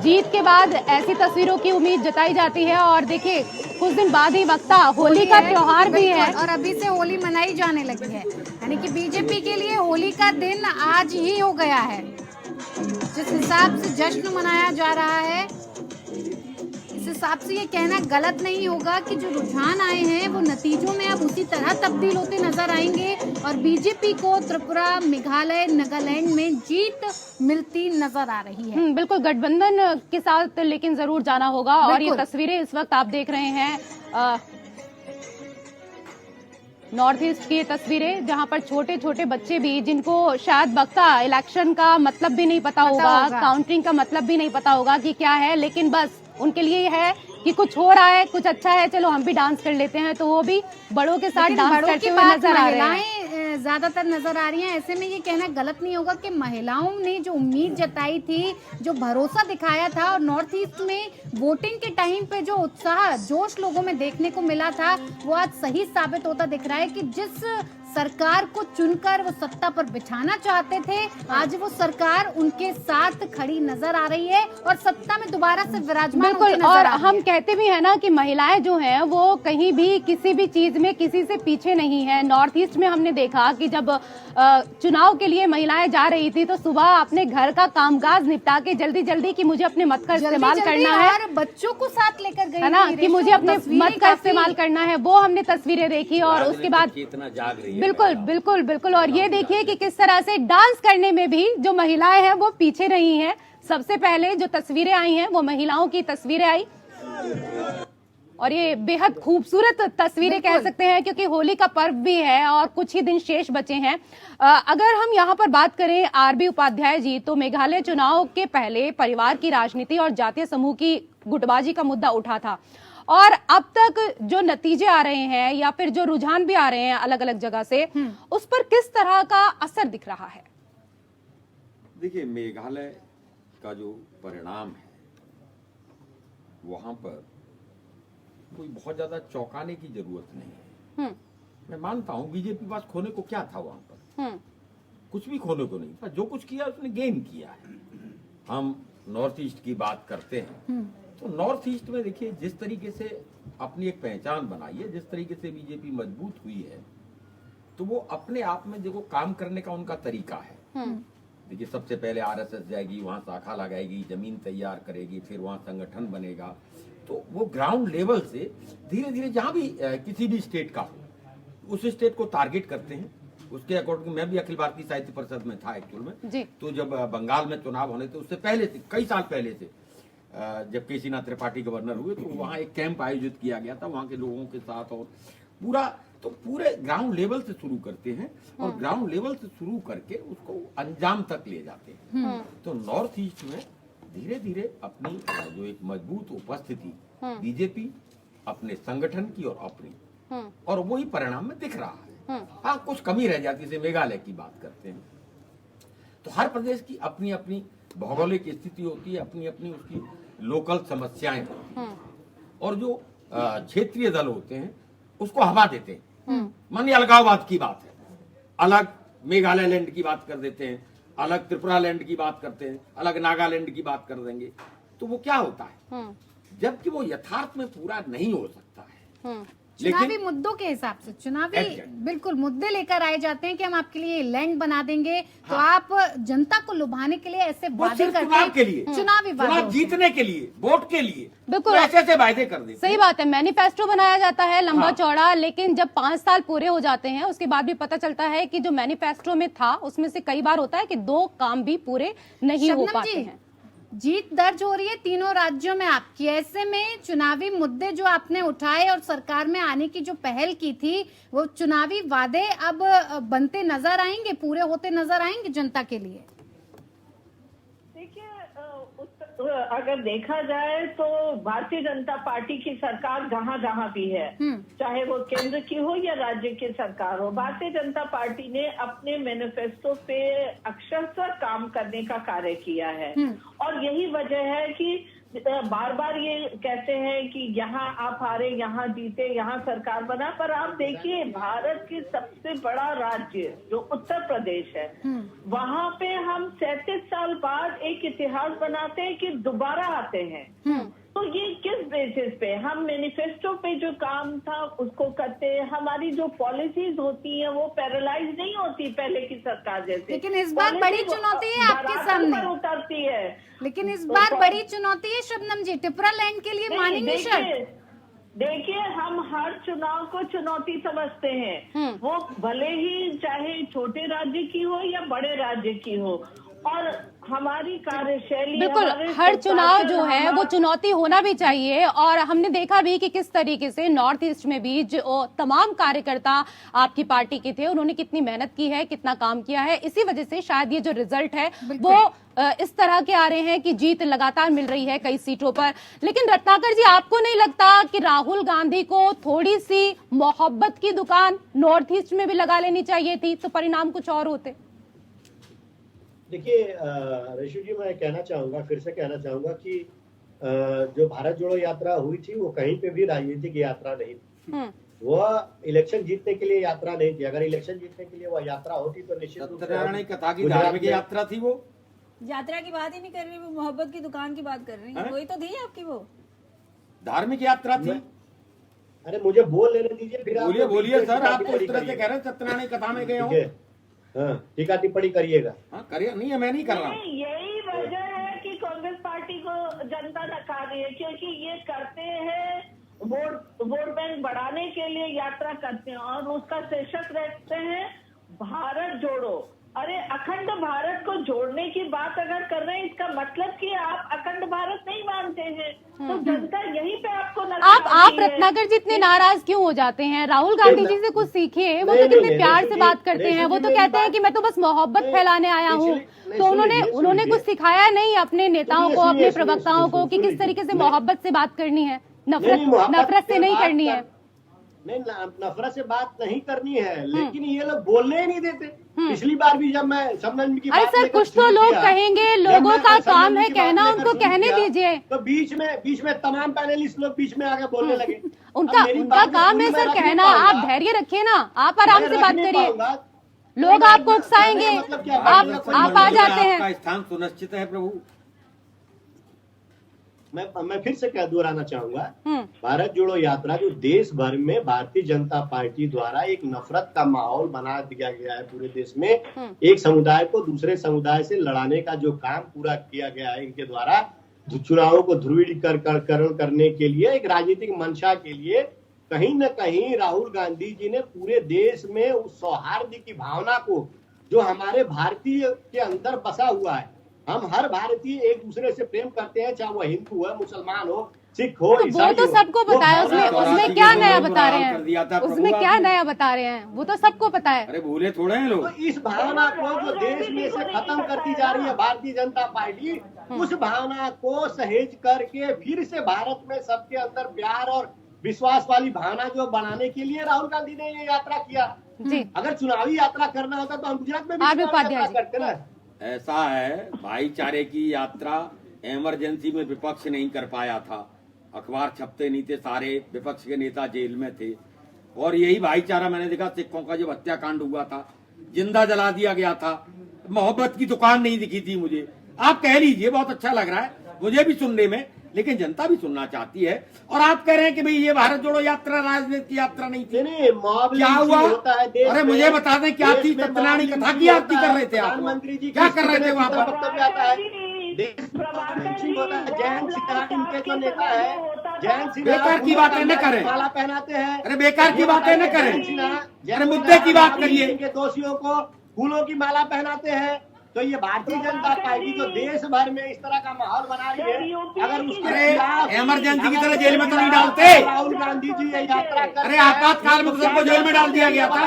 जीत के बाद ऐसी तस्वीरों की उम्मीद जताई जाती है। और देखिए, कुछ दिन बाद ही वक्ता होली का त्योहार भी है और अभी से होली मनाई जाने लगी है, यानी कि बीजेपी के लिए होली का दिन आज ही हो गया है। जिस हिसाब से जश्न मनाया जा रहा है, इस हिसाब से ये कहना गलत नहीं होगा कि जो रुझान आए हैं वो नतीजों में अब उसी तरह तब्दील होते नजर आएंगे और बीजेपी को त्रिपुरा, मेघालय, नागालैंड में जीत मिलती नजर आ रही है। बिल्कुल, गठबंधन के साथ लेकिन जरूर जाना होगा। और ये तस्वीरें इस वक्त आप देख रहे हैं नॉर्थ ईस्ट की तस्वीरें, जहां पर छोटे छोटे बच्चे भी, जिनको शायद वक्ता इलेक्शन का मतलब भी नहीं पता होगा, काउंटिंग का मतलब भी नहीं पता होगा कि क्या है, लेकिन बस उनके लिए है कि कुछ हो रहा है, कुछ अच्छा है, चलो हम भी डांस कर लेते हैं। तो वो भी बड़ों के साथ डांस करते हुए नजर आ रहे हैं। ज्यादातर नजर आ रही हैं। ऐसे में ये कहना गलत नहीं होगा कि महिलाओं ने जो उम्मीद जताई थी, जो भरोसा दिखाया था, और नॉर्थ ईस्ट में वोटिंग के टाइम पे जो उत्साह, जोश लोगों में देखने को मिला था, वो आज सही साबित होता दिख रहा है कि जिस सरकार को चुनकर वो सत्ता पर बिछाना चाहते थे, आज वो सरकार उनके साथ खड़ी नजर आ रही है और सत्ता में दोबारा से विराजमान होती नजर आ रही है। हम कहते भी है ना कि महिलाएं जो हैं वो कहीं भी किसी भी चीज में किसी से पीछे नहीं है। नॉर्थ ईस्ट में हमने देखा कि जब चुनाव के लिए महिलाएं जा रही थी तो सुबह अपने घर का कामकाज निपटा के जल्दी जल्दी कि मुझे अपने मत का इस्तेमाल करना है, और बच्चों को साथ लेकर गई है ना, कि मुझे अपने मत का इस्तेमाल करना है, वो हमने तस्वीरें देखी। और उसके बाद कितना जाग रही है। बिल्कुल बिल्कुल बिल्कुल। और ये देखिए कि किस तरह से डांस करने में भी जो महिलाएं हैं वो पीछे नहीं है। सबसे पहले जो तस्वीरें आई हैं वो महिलाओं की तस्वीरें आई और ये बेहद खूबसूरत तस्वीरें कह सकते हैं, क्योंकि होली का पर्व भी है और कुछ ही दिन शेष बचे हैं। अगर हम यहाँ पर बात करें आरबी उपाध्याय जी, तो मेघालय चुनाव के पहले परिवार की राजनीति और जातीय समूह की गुटबाजी का मुद्दा उठा था, और अब तक जो नतीजे आ रहे हैं या फिर जो रुझान भी आ रहे हैं अलग अलग जगह से, उस पर किस तरह का असर दिख रहा है? देखिए, मेघालय का जो परिणाम है वहां पर कोई बहुत ज्यादा चौंकाने की जरूरत नहीं है। मैं मानता हूं बीजेपी पास खोने को क्या था वहां पर, कुछ भी खोने को नहीं था। जो कुछ किया उसने गेन किया है। हम नॉर्थ ईस्ट की बात करते हैं तो नॉर्थ ईस्ट में देखिए जिस तरीके से अपनी एक पहचान बनाई है, जिस तरीके से बीजेपी मजबूत हुई है, तो वो अपने आप में देखो काम करने का उनका तरीका है। देखिए, सबसे पहले आरएसएस जाएगी, वहां शाखा लगाएगी, जमीन तैयार करेगी, फिर वहां संगठन बनेगा, तो वो ग्राउंड लेवल से धीरे धीरे जहां भी किसी भी स्टेट का हो उस स्टेट को टारगेट करते हैं। उसके अकॉर्डिंग मैं भी अखिल भारतीय साहित्य परिषद में था एक्चुअल में जी। तो जब बंगाल में चुनाव होने थे उससे पहले से कई साल पहले से जब केसीनाथ त्रिपाठी गवर्नर हुए तो वहाँ एक कैंप आयोजित किया गया था वहाँ के लोगों के साथ और पूरे ग्राउंड लेवल से शुरू करते हैं और ग्राउंड लेवल से शुरू करके उसको अंजाम तक ले जाते हैं। तो नॉर्थ ईस्ट में धीरे धीरे अपनी जो एक मजबूत उपस्थिति बीजेपी अपने संगठन की और अपनी और वही परिणाम में दिख रहा है। हाँ कुछ कमी रह जाती है, मेघालय की बात करते हैं तो हर प्रदेश की अपनी अपनी भौगोलिक स्थिति होती है, अपनी अपनी उसकी लोकल समस्याएं होती हैं और जो क्षेत्रीय दल होते हैं उसको हवा देते हैं। मानिए अलगाववाद की बात है, अलग मेघालय लैंड की बात कर देते हैं, अलग त्रिपुरा लैंड की बात करते हैं, अलग नागालैंड की बात कर देंगे तो वो क्या होता है जबकि वो यथार्थ में पूरा नहीं हो सकता है। चुनावी मुद्दों के हिसाब से चुनावी बिल्कुल मुद्दे लेकर आए जाते हैं कि हम आपके लिए लैंड बना देंगे। तो आप जनता को लुभाने के लिए ऐसे वादे करते चुनाव हैं के लिए, चुनावी चुनाव जीतने के लिए, वोट के लिए बिल्कुल ऐसे वायदे कर देते। सही बात है, मैनिफेस्टो बनाया जाता है लंबा चौड़ा, लेकिन जब 5 साल पूरे हो जाते हैं उसके बाद भी पता चलता है कि जो मैनिफेस्टो में था उसमें से कई बार होता है कि 2 काम भी पूरे नहीं हो पाते हैं। जीत दर्ज हो रही है तीनों राज्यों में आपकी, ऐसे में चुनावी मुद्दे जो आपने उठाए और सरकार में आने की जो पहल की थी वो चुनावी वादे अब बनते नजर आएंगे, पूरे होते नजर आएंगे जनता के लिए? देखिए अगर देखा जाए तो भारतीय जनता पार्टी की सरकार जहाँ जहाँ भी है, चाहे वो केंद्र की हो या राज्य की सरकार हो, भारतीय जनता पार्टी ने अपने मैनिफेस्टो पे अक्षरशः काम करने का कार्य किया है। और यही वजह है कि बार बार ये कहते हैं कि यहाँ आप हारे, यहाँ जीते, यहाँ सरकार बना, पर आप देखिए भारत की सबसे बड़ा राज्य जो उत्तर प्रदेश है वहाँ पे हम 37 साल बाद एक इतिहास बनाते हैं कि दोबारा आते हैं। तो ये किस बेसिस पे? हम मैनिफेस्टो पे जो काम था उसको करते हैं, हमारी जो पॉलिसीज होती हैं वो पैरालाइज नहीं होती पहले की सरकार जैसे। लेकिन इस बार बड़ी चुनौती है आपके सामने, उतरती है। लेकिन इस बार बड़ी चुनौती है शबनम जी, त्रिपुरा लैंड के लिए मानेंगे शर्त? देखिए हम हर चुनाव को चुनौती समझते हैं, वो भले ही चाहे छोटे राज्य की हो या बड़े राज्य की हो, और हमारी कार्यशैली बिल्कुल हर चुनाव जो है वो चुनौती होना भी चाहिए। और हमने देखा भी कि किस तरीके से नॉर्थ ईस्ट में भी जो तमाम कार्यकर्ता आपकी पार्टी के थे उन्होंने कितनी मेहनत की है, कितना काम किया है, इसी वजह से शायद ये जो रिजल्ट है वो इस तरह के आ रहे हैं कि जीत लगातार मिल रही है कई सीटों पर। लेकिन रत्नाकर जी, आपको नहीं लगता कि राहुल गांधी को थोड़ी सी मोहब्बत की दुकान नॉर्थ ईस्ट में भी लगा लेनी चाहिए थी तो परिणाम कुछ और होते? देखिए रेशु जी, मैं कहना चाहूंगा, फिर से कहना चाहूंगा कि जो भारत जोड़ो यात्रा हुई थी वो कहीं पे भी राजनीतिक यात्रा नहीं थी, वह इलेक्शन जीतने के लिए यात्रा नहीं थी। अगर इलेक्शन जीतने के लिए वह यात्रा होती तो निश्चित रूप से सत्यनारायण कथा की धार्मिक यात्रा थी। वो यात्रा की बात ही नहीं कर रही, वो मोहब्बत की दुकान की बात कर रही है, वही तो थी आपकी, वो धार्मिक यात्रा थी। अरे मुझे बोल लेने दीजिए, फिर बोलिए सर, आप तो इस तरह से कह रहे हैं सत्यनारायण कथा में गए हो। टीका टिप्पणी करिएगा। करिए, नहीं मैं नहीं कर रहा। यही वजह है कि कांग्रेस पार्टी को जनता नकार रही है, क्योंकि ये करते हैं वोट बैंक बढ़ाने के लिए यात्रा करते हैं और उसका शीर्षक रखते हैं भारत जोड़ो। अरे अखंड भारत को जोड़ने की बात अगर कर रहे हैं इसका मतलब कि आप अखंड भारत नहीं मानते हैं, तो जनता यहीं पे आपको आप रत्नाकर जी इतने नाराज क्यों हो जाते हैं? राहुल गांधी जी से कुछ सीखिए, वो तो कितने प्यार से बात करते हैं। वो तो कहते हैं कि मैं तो बस मोहब्बत फैलाने आया हूँ। तो उन्होंने कुछ सिखाया नहीं अपने नेताओं को, अपने प्रवक्ताओं को कि किस तरीके से मोहब्बत से बात करनी है, नफरत से नहीं करनी है। नहीं, नफरत से बात नहीं करनी है, लेकिन ये लोग बोलने ही नहीं देते। पिछली बार भी जब मैं शबनम की अरे सर, कुछ तो लोग कहेंगे, लोगों का काम है कहना, उनको कहने दीजिए। तो बीच में तमाम पैनलिस्ट लोग बीच में आके बोलने लगे। उनका काम है सर कहना, आप धैर्य रखिए ना, आप आराम से बात करिए, लोग आपको उकसाएंगे, आप आ जाते हैं। आपका स्थान सुनिश्चित है प्रभु। मैं फिर से क्या दोहराना चाहूंगा, भारत जोड़ो यात्रा जो देश भर में भारतीय जनता पार्टी द्वारा एक नफरत का माहौल बना दिया गया है पूरे देश में, एक समुदाय को दूसरे समुदाय से लड़ाने का जो काम पूरा किया गया है इनके द्वारा, चुनावों को ध्रुवीकरण करने के लिए, एक राजनीतिक मंशा के लिए कहीं न कहीं राहुल गांधी जी ने पूरे देश में उस सौहार्द की भावना को, जो हमारे भारतीय के अंदर बसा हुआ है, हम हर भारतीय एक दूसरे से प्रेम करते हैं, चाहे वो हिंदू है, मुसलमान हो, सिख हो, तो वो तो सबको पता है। उसमें क्या नया बता रहे हैं? उसमें क्या नया बता रहे हैं? वो तो सबको पता है। अरे भूले थोड़े हैं लोग। तो इस भावना को जो देश में से खत्म करती जा रही है भारतीय जनता पार्टी, उस भावना को सहेज करके फिर से भारत में सबके अंदर प्यार और विश्वास वाली भावना जो बनाने के लिए राहुल गांधी ने ये यात्रा किया। जी, अगर चुनावी यात्रा करना होता तो हम गुजरात में भी आर.बी. चुनावी उपाध्याय यात्रा जी। करते ना। ऐसा है, भाईचारे की यात्रा इमरजेंसी में विपक्ष नहीं कर पाया था, अखबार छपते नहीं थे, सारे विपक्ष के नेता जेल में थे, और यही भाईचारा मैंने देखा सिखों का जब हत्याकांड हुआ था, जिंदा जला दिया गया था, मोहब्बत की दुकान नहीं दिखी थी मुझे। आप कह लीजिए, बहुत अच्छा लग रहा है मुझे भी सुनने में, लेकिन जनता भी सुनना चाहती है। और आप कह रहे हैं कि भाई ये भारत जोड़ो यात्रा राजनीति की यात्रा नहीं थी। क्या हुआ? अरे मुझे बता दें, क्या थी? सत्यनारायण कथा की आरती कर रहे थे आप? प्रधानमंत्री जी क्या कर रहे थे वहाँ पर? वक्तव्य आता है, देश होता है, जयंत सिन्हा इनके जो नेता है, जयंत सिन्हा बेकार की बातें न करें। माला पहनाते हैं। अरे बेकार की बातें न करें, अरे मुद्दे की बात करिए। इनके दोषियों को फूलों की माला पहनाते हैं। तो ये भारतीय जनता पार्टी जो देश भर में इस तरह का माहौल बना रही है, अगर उसके खिलाफ इमरजेंसी की तरह जेल में तो नहीं डालते। राहुल गांधी जी ये यात्रा कर, अरे आपातकाल में तो सबको जेल में डाल दिया गया था।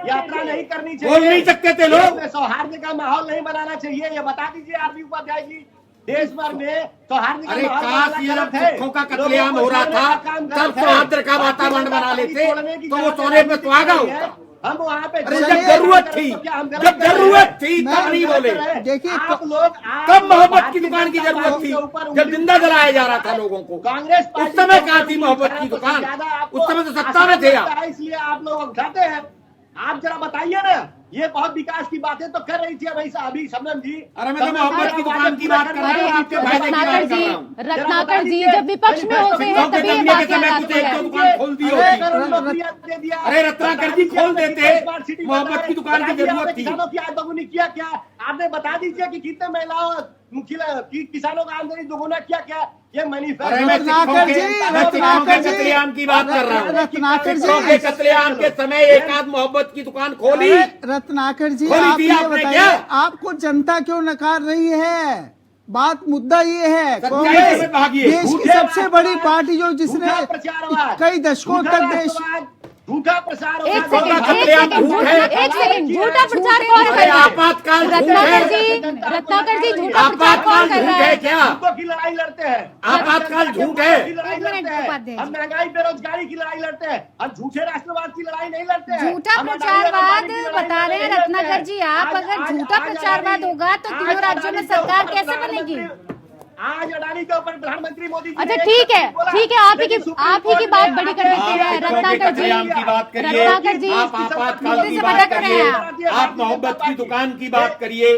यात्रा नहीं करनी चाहिए, बोल नहीं सकते थे लोग। सौहार्द का माहौल नहीं बनाना चाहिए, ये बता दीजिए आर.बी. उपाध्याय जी। देश भर में सौहार्द का अरे माहौल काश ये जब सिखों का कत्लेआम हो रहा था तब सौहार्द का वातावरण बना लेते तो वो सोने पे सुहागा होता। हम वहाँ पे अरे जब जरूरत थी, जब जरूरत थी तब नहीं बोले। देखिए, आप लोग कब मोहब्बत की दुकान की जरूरत थी? जब जिंदा जलाया जा रहा था लोगों को। कांग्रेस उस समय कहाँ थी मोहब्बत की दुकान? उस समय तो सत्ता में थे आप। इसलिए आप लोग उठाते हैं। आप जरा बताइए ना, ये बहुत विकास की बातें तो कर रही थी अभी शबनम जी। अरे मैं तो मोहब्बत की दुकान की बात कर रहा हूँ, आपके फायदे की बात रत्नाकर कर जी, रहा हूँ। रत्नाकर जी जब विपक्ष में होते हैं तभी ये बात याद आती है। दुकान खोल दी होती। अरे रत्नाकर जी खोल देते, मोहब्बत की दुकान की जरूरत थी। किसानों की आय दोगुनी किया क्या? आपने बता दीजिए कि कितने महिलाओं किसानों का आमदनी दोगुना किया क्या? ये अरे मैं सिखों के कत्लेआम की बात कर रहा हूँ। रत्नाकर सिखों के कत्लेआम के समय एक आध मोहब्बत की दुकान खोली। रत्नाकर जी, खोली आप थी ये आपने बताइए, क्या? आपको जनता क्यों नकार रही है? बात मुद्दा ये है, सच्चाई से भागिए। देश की सबसे बड़ी पार्टी जो जिसने कई दशकों तक देश झूठा प्रचार हो एक रहा है। सेकंड, झूठा प्रचार कौन कर रहा है? आपातकाल रत्नाकर जी झूठा प्रचार कौन कर रहा है? क्या झूठों की लड़ाई लड़ते हैं। आपातकाल झूठ है? लड़ाई एक मिनट, लड़ते हैं। उपाध्याय हम महंगाई बेरोजगारी की लड़ाई लड़ते हैं, हम झूठे राष्ट्रवाद की लड़ाई नहीं लड़ते हैं। झूठा हम प्रचारवाद अडानी और अंबानी की बता रहे हैं लड़ाई रत्नाकर लड़ते जी। हैं। आप अगर झूठा प्रचारवाद होगा तो तीनों राज्यों में सरकार कैसे बनेगी? आज अडानी के ऊपर प्रधानमंत्री मोदी जी अच्छा ने ठीक है, बोला, ठीक है, आप ही लेकिन की सुप्रीम कोर्ट बात ने बड़ी कर आगे देते हैं आप रत्नाकर जी। कत्लेआम की बात करिए, रत्नाकर जी, आप आपातकाल की मुद्दे से बात भटक रहे करिए, हैं आप मोहब्बत की दुकान की बात करिए,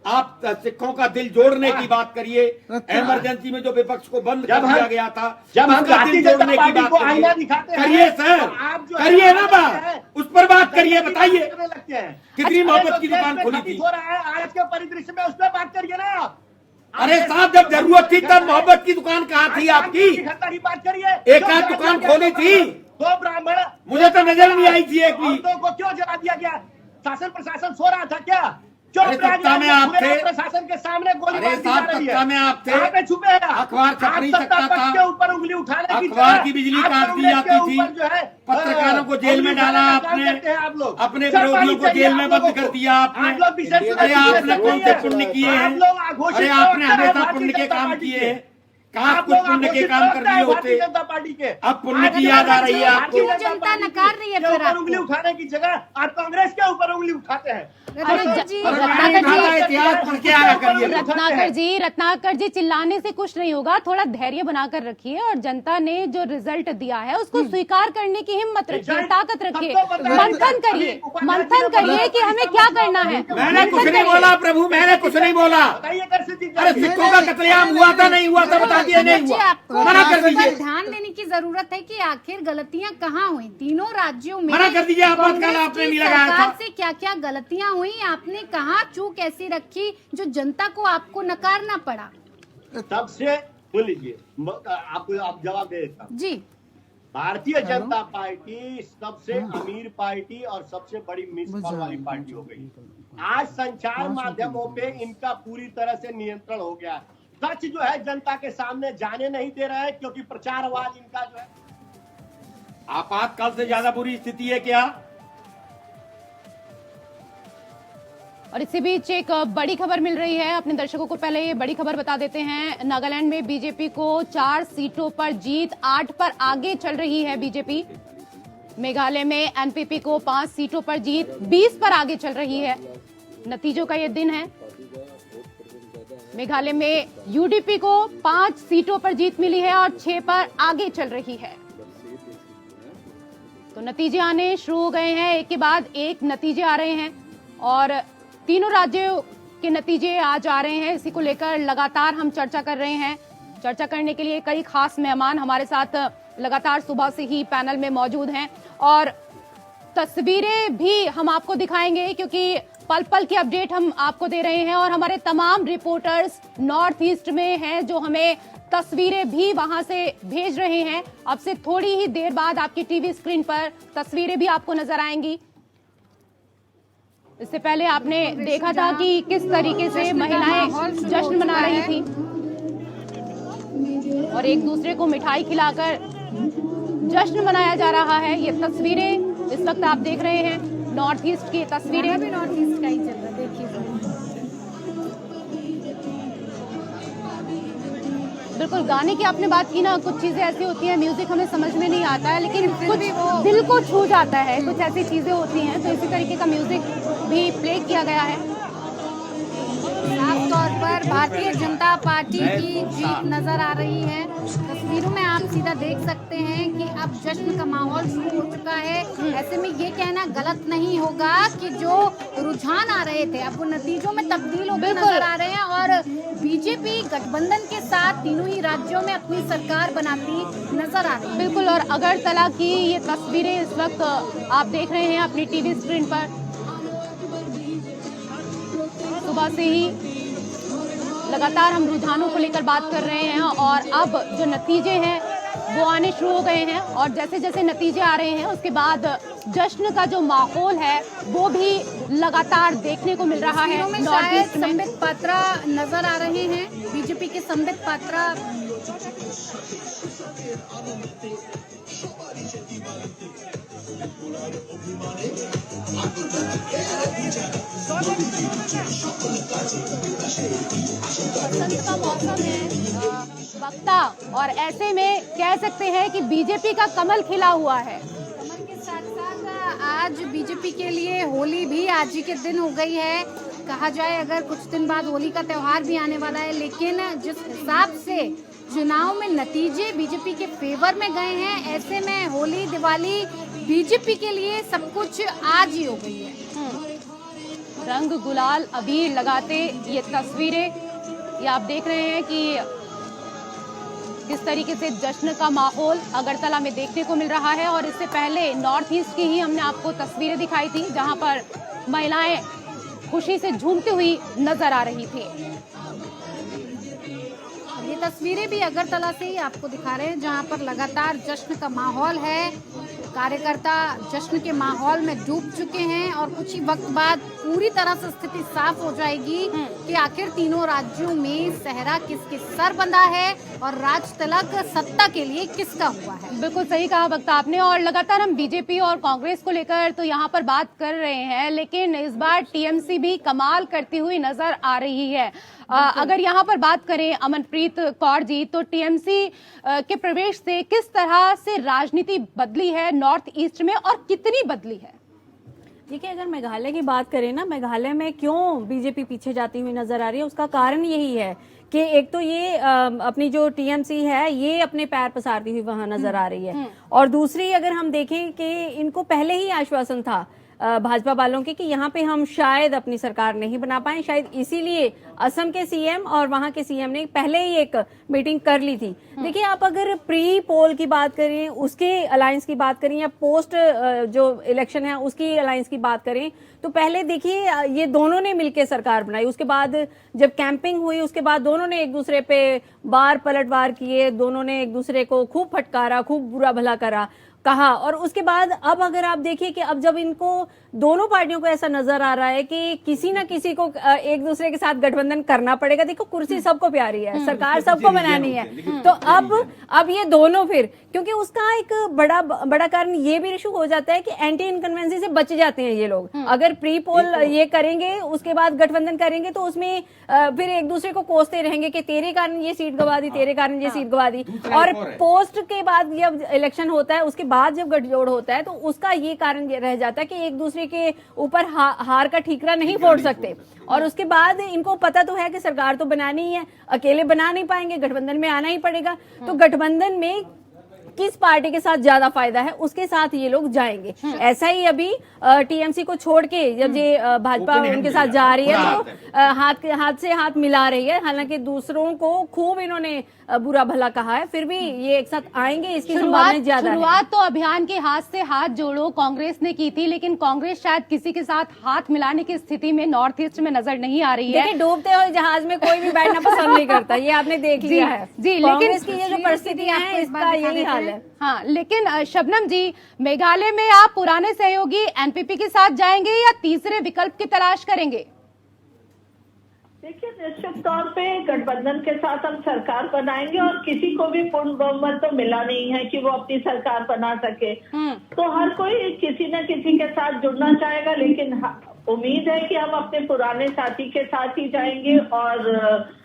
आप सिखों का दिल जोड़ने की बात करिए। इमरजेंसी में जो विपक्ष को बंद कर दिया गया था, जब हम उसका भारतीय दिल जनता जोड़ने की पार्टी बात को आईना करिए। दिखाते हैं, करिए सर, तो आप जो करिए ना है, बात, उस पर बात करिए, बताइए लगते हैं कितनी मोहब्बत की दुकान खोली थी। हो रहा है आज के परिदृश्य में, उस पर बात करिए ना। अरे साहब, जब जरूरत थी तब मोहब्बत की दुकान कहाँ थी आपकी? की बात करिए। एक आध दुकान खोली थी, दो ब्राह्मण मुझे तो नजर नहीं आई थी एक भी। औरतों को क्यों जला दिया गया? शासन प्रशासन सो रहा था क्या? क्यों अरे सत्ता में आप थे। प्रशासन के सामने गोली अरे साहब, सत्ता में आप थे। कहाँ पे छुपे हैं? अखबार छप नहीं आप सकता सत्ता पक्ष था। के ऊपर उंगली उठाने की अखबार जगह की बिजली आप काट दी कांग्रेस जाती के थी। ऊपर जो है, पत्रकारों को जेल में डाला काम आपने, करते हैं आप लोग। अपने शर्म विरोधियों आनी को चाहिए जेल आप में लोगों बंद कर को। दिया आपने। आप लोग विशेष अरे आपने कौन से पुण्य किए हैं? आप लोग आघोषित अरे आपने प्रवक्ता हैं हमेशा भारतीय पुण्य के जनता काम पार्टी किए के। हैं, कहाँ आप कुछ लोग पुण्य के आघोषित काम कर प्रवक्ता दिए हैं भारतीय होते। जनता पार्टी के। अब पुण्य की याद आ रही है आपको। क्यों जनता नकार रही है फिर ऊपर आपको? उंगली उठाने की जगह आप कांग्रेस के ऊपर उंगली उठाते हैं। रत्नाकर जी, इतिहास पढ़ के आया करिए। रत्नाकर जी चिल्लाने से कुछ नहीं होगा, थोड़ा धैर्य बनाकर रखिए और जनता ने जो रिजल्ट दिया है उसको स्वीकार करने की हिम्मत रखिए, ताकत रखिए, मंथन करिए कि हमें क्या करना है। मैंने कुछ नहीं बोला प्रभु, मैंने कुछ नहीं बोला। बताइए कैसे जीत अरे जाएंगे? सिखों का कत्लेआम हुआ था नहीं हुआ था बता दिया, नहीं हुआ, आपको मना कर इस पर दीजिए। ध्यान देने की जरूरत है कि आखिर गलतियां कहाँ हुई तीनों राज्यों में। मना कर दीजिए, आपातकाल कांग्रेस आपने की नहीं लगाया था। सरकार से क्या क्या गलतियां हुई, आपने कहाँ चूक ऐसी रखी जो जनता को आपको नकारना पड़ा? सबसे सुन लीजिए, आपको आप जवाब दे देता हूं। जी, भारतीय जनता पार्टी सबसे अमीर पार्टी और सबसे बड़ी मिस कॉल वाली पार्टी हो गई। आज संचार माध्यमों पे इनका पूरी तरह से नियंत्रण हो गया। सच जो है जनता के सामने जाने नहीं दे रहा है, क्योंकि प्रचारवाद इनका जो है। आपातकाल से ज्यादा बुरी स्थिति है क्या? और इसी बीच एक बड़ी खबर मिल रही है, अपने दर्शकों को पहले ये बड़ी खबर बता देते हैं। नागालैंड में बीजेपी को 4 सीटों पर जीत, 8 पर आगे चल रही है बीजेपी। मेघालय में एनपीपी को 5 सीटों पर जीत, 20 पर आगे चल रही है। नतीजों का ये दिन है। मेघालय में यूडीपी को 5 सीटों पर जीत मिली है और 6 पर आगे चल रही है। तो नतीजे आने शुरू हो गए हैं, एक के बाद एक नतीजे आ रहे हैं और तीनों राज्यों के नतीजे आज आ रहे हैं। इसी को लेकर लगातार हम चर्चा कर रहे हैं। चर्चा करने के लिए कई खास मेहमान हमारे साथ लगातार सुबह से ही पैनल में मौजूद हैं और तस्वीरें भी हम आपको दिखाएंगे, क्योंकि पल पल की अपडेट हम आपको दे रहे हैं और हमारे तमाम रिपोर्टर्स नॉर्थ ईस्ट में हैं जो हमें तस्वीरें भी वहां से भेज रहे हैं। अब से थोड़ी ही देर बाद आपकी टीवी स्क्रीन पर तस्वीरें भी आपको नजर आएंगी। इससे पहले आपने देखा था कि किस तरीके से महिलाएं जश्न मना रही थी और एक दूसरे को मिठाई खिलाकर जश्न मनाया जा रहा है। ये तस्वीरें इस वक्त आप देख रहे हैं, नॉर्थ ईस्ट की तस्वीरें। भी नॉर्थ ईस्ट का ही चल रहा है, देखिए। बिल्कुल, गाने की आपने बात की ना, कुछ चीजें ऐसी होती हैं म्यूजिक हमें समझ में नहीं आता है, लेकिन कुछ दिल को छू जाता है, कुछ ऐसी चीजें होती हैं। तो इसी तरीके का म्यूजिक भी प्ले किया गया है। साफ तौर पर भारतीय जनता पार्टी की जीत नजर आ रही है। तस्वीरों में आप सीधा देख सकते हैं कि अब जश्न का माहौल शुरू हो चुका है। ऐसे में ये कहना गलत नहीं होगा कि जो रुझान आ रहे थे अब वो नतीजों में तब्दील होकर नजर आ रहे हैं और बीजेपी गठबंधन के साथ तीनों ही राज्यों में अपनी सरकार बनाती नजर आ रही है। बिल्कुल, और अगरतला की ये तस्वीरें इस वक्त आप देख रहे हैं अपनी टीवी स्क्रीन पर। सुबह से ही लगातार हम रुझानों को लेकर बात कर रहे हैं और अब जो नतीजे हैं वो आने शुरू हो गए हैं और जैसे जैसे नतीजे आ रहे हैं उसके बाद जश्न का जो माहौल है वो भी लगातार देखने को मिल रहा है। नॉर्थ ईस्ट में संबित पात्रा नजर आ रहे हैं, बीजेपी के संबित पात्रा। बसंत का मौसम है वक्ता, और ऐसे में कह सकते हैं कि बीजेपी का कमल खिला हुआ है। कमल के साथ साथ आज बीजेपी के लिए होली भी आज ही के दिन हो गई है। कहा जाए अगर कुछ दिन बाद होली का त्योहार भी आने वाला है, लेकिन जिस हिसाब से चुनाव में नतीजे बीजेपी के फेवर में गए हैं, ऐसे में होली दिवाली बीजेपी के लिए सब कुछ आज ही हो गई है। रंग गुलाल अबीर लगाते ये तस्वीरें ये आप देख रहे हैं कि किस तरीके से जश्न का माहौल अगरतला में देखने को मिल रहा है। और इससे पहले नॉर्थ ईस्ट की ही हमने आपको तस्वीरें दिखाई थी जहां पर महिलाएं खुशी से झूमती हुई नजर आ रही थी। ये तस्वीरें भी अगरतला से ही आपको दिखा रहे हैं जहां पर लगातार जश्न का माहौल है। कार्यकर्ता जश्न के माहौल में डूब चुके हैं और कुछ ही वक्त बाद पूरी तरह से स्थिति साफ हो जाएगी कि आखिर तीनों राज्यों में सहरा किसके सर बंधा है और राज तिलक सत्ता के लिए किसका हुआ है। बिल्कुल सही कहा वक्त आपने। और लगातार हम बीजेपी और कांग्रेस को लेकर तो यहाँ पर बात कर रहे हैं, लेकिन इस बार टीएमसी भी कमाल करती हुई नजर आ रही है। अगर यहाँ पर बात करें अमनप्रीत कौर जी, तो टीएमसी के प्रवेश से किस तरह से राजनीति बदली है नॉर्थ ईस्ट में और कितनी बदली है? देखिए, अगर मेघालय की बात करें ना, मेघालय में क्यों बीजेपी पीछे जाती हुई नजर आ रही है, उसका कारण यही है कि एक तो ये अपनी जो टीएमसी है ये अपने पैर पसारती हुई वहां नजर आ रही है और दूसरी अगर हम देखें कि इनको पहले ही आश्वासन था भाजपा वालों के कि यहाँ पे हम शायद अपनी सरकार नहीं बना पाए, शायद इसीलिए असम के सीएम और वहां के सीएम ने पहले ही एक मीटिंग कर ली थी। देखिए, आप अगर प्री पोल की बात करें, उसके अलायंस की बात करें, या पोस्ट जो इलेक्शन है उसकी अलायंस की बात करें, तो पहले देखिए ये दोनों ने मिलकर सरकार बनाई। उसके बाद जब कैंपिंग हुई, उसके बाद दोनों ने एक दूसरे पे वार पलटवार किए, दोनों ने एक दूसरे को खूब फटकारा, खूब बुरा भला कहा। और उसके बाद अब अगर आप देखिए कि अब जब इनको दोनों पार्टियों को ऐसा नजर आ रहा है कि किसी ना किसी को एक दूसरे के साथ गठबंधन करना पड़ेगा। देखो, कुर्सी सबको प्यारी है, सरकार सबको बनानी है, तो अब ये दोनों फिर, क्योंकि उसका एक बड़ा कारण ये भी इशू हो जाता है कि एंटी इनकन्वेंसी से बच जाते हैं ये लोग। अगर प्री पोल ये करेंगे, उसके बाद गठबंधन करेंगे, तो उसमें फिर एक दूसरे को कोसते रहेंगे कि तेरे कारण ये सीट गवा दी, तेरे कारण ये सीट गवा दी। और पोस्ट के बाद जब इलेक्शन होता है, उसके बाद जब गठजोड़ होता है, तो उसका ये कारण रह जाता है कि एक दूसरे के ऊपर हार का ठीकरा नहीं फोड़ सकते। और उसके बाद इनको पता तो है कि सरकार तो बनानी ही है, अकेले बना नहीं पाएंगे, गठबंधन में आना ही पड़ेगा। तो गठबंधन में किस पार्टी के साथ ज्यादा फायदा है, उसके साथ ये लोग जाएंगे। ऐसा ही अभी टीएमसी को छोड़ के जब ये भाजपा उनके साथ जा रही है, तो हाथ से हाथ मिला रही है। हालांकि दूसरों को खूब इन्होंने बुरा भला कहा है, फिर भी ये एक साथ आएंगे, इसकी संभावना ज्यादा है। शुरुआत तो अभियान के हाथ से हाथ जोड़ो कांग्रेस ने की थी, लेकिन कांग्रेस शायद किसी के साथ हाथ मिलाने की स्थिति में नॉर्थ ईस्ट में नजर नहीं आ रही है। देखिए, डूबते हुए जहाज में कोई भी बैठना पसंद नहीं करता, ये आपने देख लिया है। जी, कांग्रेस की ये जो परिस्थितियां हैं, इसका यही हाल है। हाँ, लेकिन शबनम जी, मेघालय में आप पुराने सहयोगी एनपीपी के साथ जाएंगे या तीसरे विकल्प की तलाश करेंगे? देखिए, निश्चित तौर पे गठबंधन के साथ हम सरकार बनाएंगे, और किसी को भी पूर्ण बहुमत तो मिला नहीं है कि वो अपनी सरकार बना सके। तो हर कोई किसी न किसी के साथ जुड़ना चाहेगा, लेकिन उम्मीद है कि हम अपने पुराने साथी के साथ ही जाएंगे और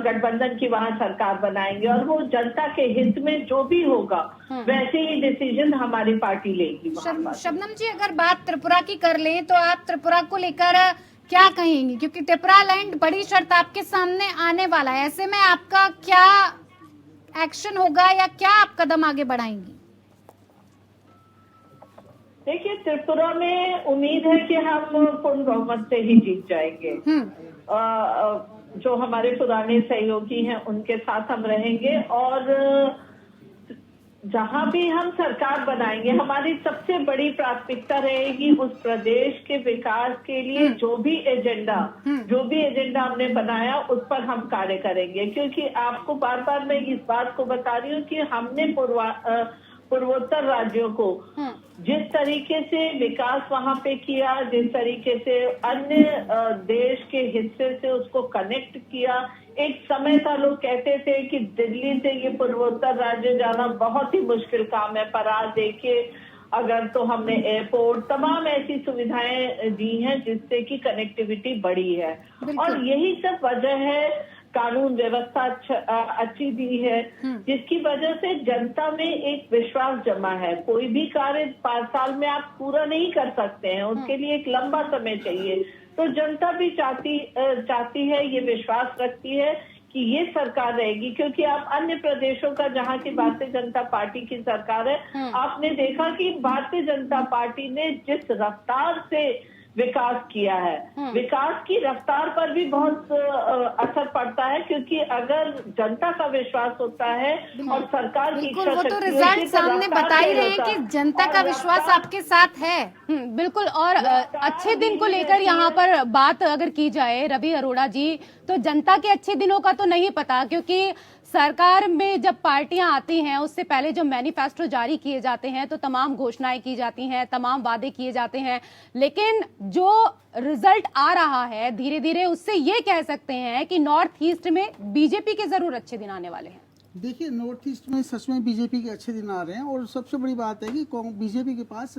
गठबंधन की वहां सरकार बनाएंगे, और वो जनता के हित में जो भी होगा वैसे ही डिसीजन हमारी पार्टी लेगी। शबनम जी, अगर बात त्रिपुरा की कर लें, तो आप त्रिपुरा को लेकर क्या कहेंगी? क्योंकि त्रिपुरा लैंड बड़ी शर्त आपके सामने आने वाला है, ऐसे में आपका क्या एक्शन होगा या क्या आप कदम आगे बढ़ाएंगी? देखिए, त्रिपुरा में उम्मीद है कि हम पूर्ण बहुमत से ही जीत जाएंगे। जो हमारे पुराने सहयोगी हैं उनके साथ हम रहेंगे, और जहां भी हम सरकार बनाएंगे, हमारी सबसे बड़ी प्राथमिकता रहेगी उस प्रदेश के विकास के लिए जो भी एजेंडा हमने बनाया उस पर हम कार्य करेंगे। क्योंकि आपको बार बार मैं इस बात को बता रही हूँ कि हमने पूर्वोत्तर राज्यों को जिस तरीके से विकास वहां पे किया, जिस तरीके से अन्य देश के हिस्से से उसको कनेक्ट किया। एक समय था लोग कहते थे कि दिल्ली से ये पूर्वोत्तर राज्य जाना बहुत ही मुश्किल काम है, पर आज देखिए अगर तो हमने एयरपोर्ट, तमाम ऐसी सुविधाएं दी हैं जिससे कि कनेक्टिविटी बढ़ी है। और यही सब वजह है, कानून व्यवस्था अच्छी दी है, जिसकी वजह से जनता में एक विश्वास जमा है। कोई भी कार्य 5 साल में आप पूरा नहीं कर सकते हैं, उसके लिए एक लंबा समय चाहिए। तो जनता भी चाहती है, ये विश्वास रखती है कि ये सरकार रहेगी। क्योंकि आप अन्य प्रदेशों का, जहाँ की भारतीय जनता पार्टी की सरकार है, आपने देखा कि भारतीय जनता पार्टी ने जिस रफ्तार से विकास किया है, विकास की रफ्तार पर भी बहुत असर पड़ता है। क्योंकि अगर जनता का विश्वास होता है और सरकार की इच्छा वो तो रिजल्ट सामने बता ही रहे हैं कि जनता का विश्वास आपके साथ है। बिल्कुल। और अच्छे दिन को लेकर यहाँ पर बात अगर की जाए रवि अरोड़ा जी, तो जनता के अच्छे दिनों का तो नहीं पता, क्योंकि सरकार में जब पार्टियां आती हैं उससे पहले जो मैनिफेस्टो जारी किए जाते हैं तो तमाम घोषणाएं की जाती हैं, तमाम वादे किए जाते हैं, लेकिन जो रिजल्ट आ रहा है धीरे धीरे उससे ये कह सकते हैं कि नॉर्थ ईस्ट में बीजेपी के जरूर अच्छे दिन आने वाले हैं। देखिए, नॉर्थ ईस्ट में सच में बीजेपी के अच्छे दिन आ रहे हैं, और सबसे बड़ी बात है कि बीजेपी के पास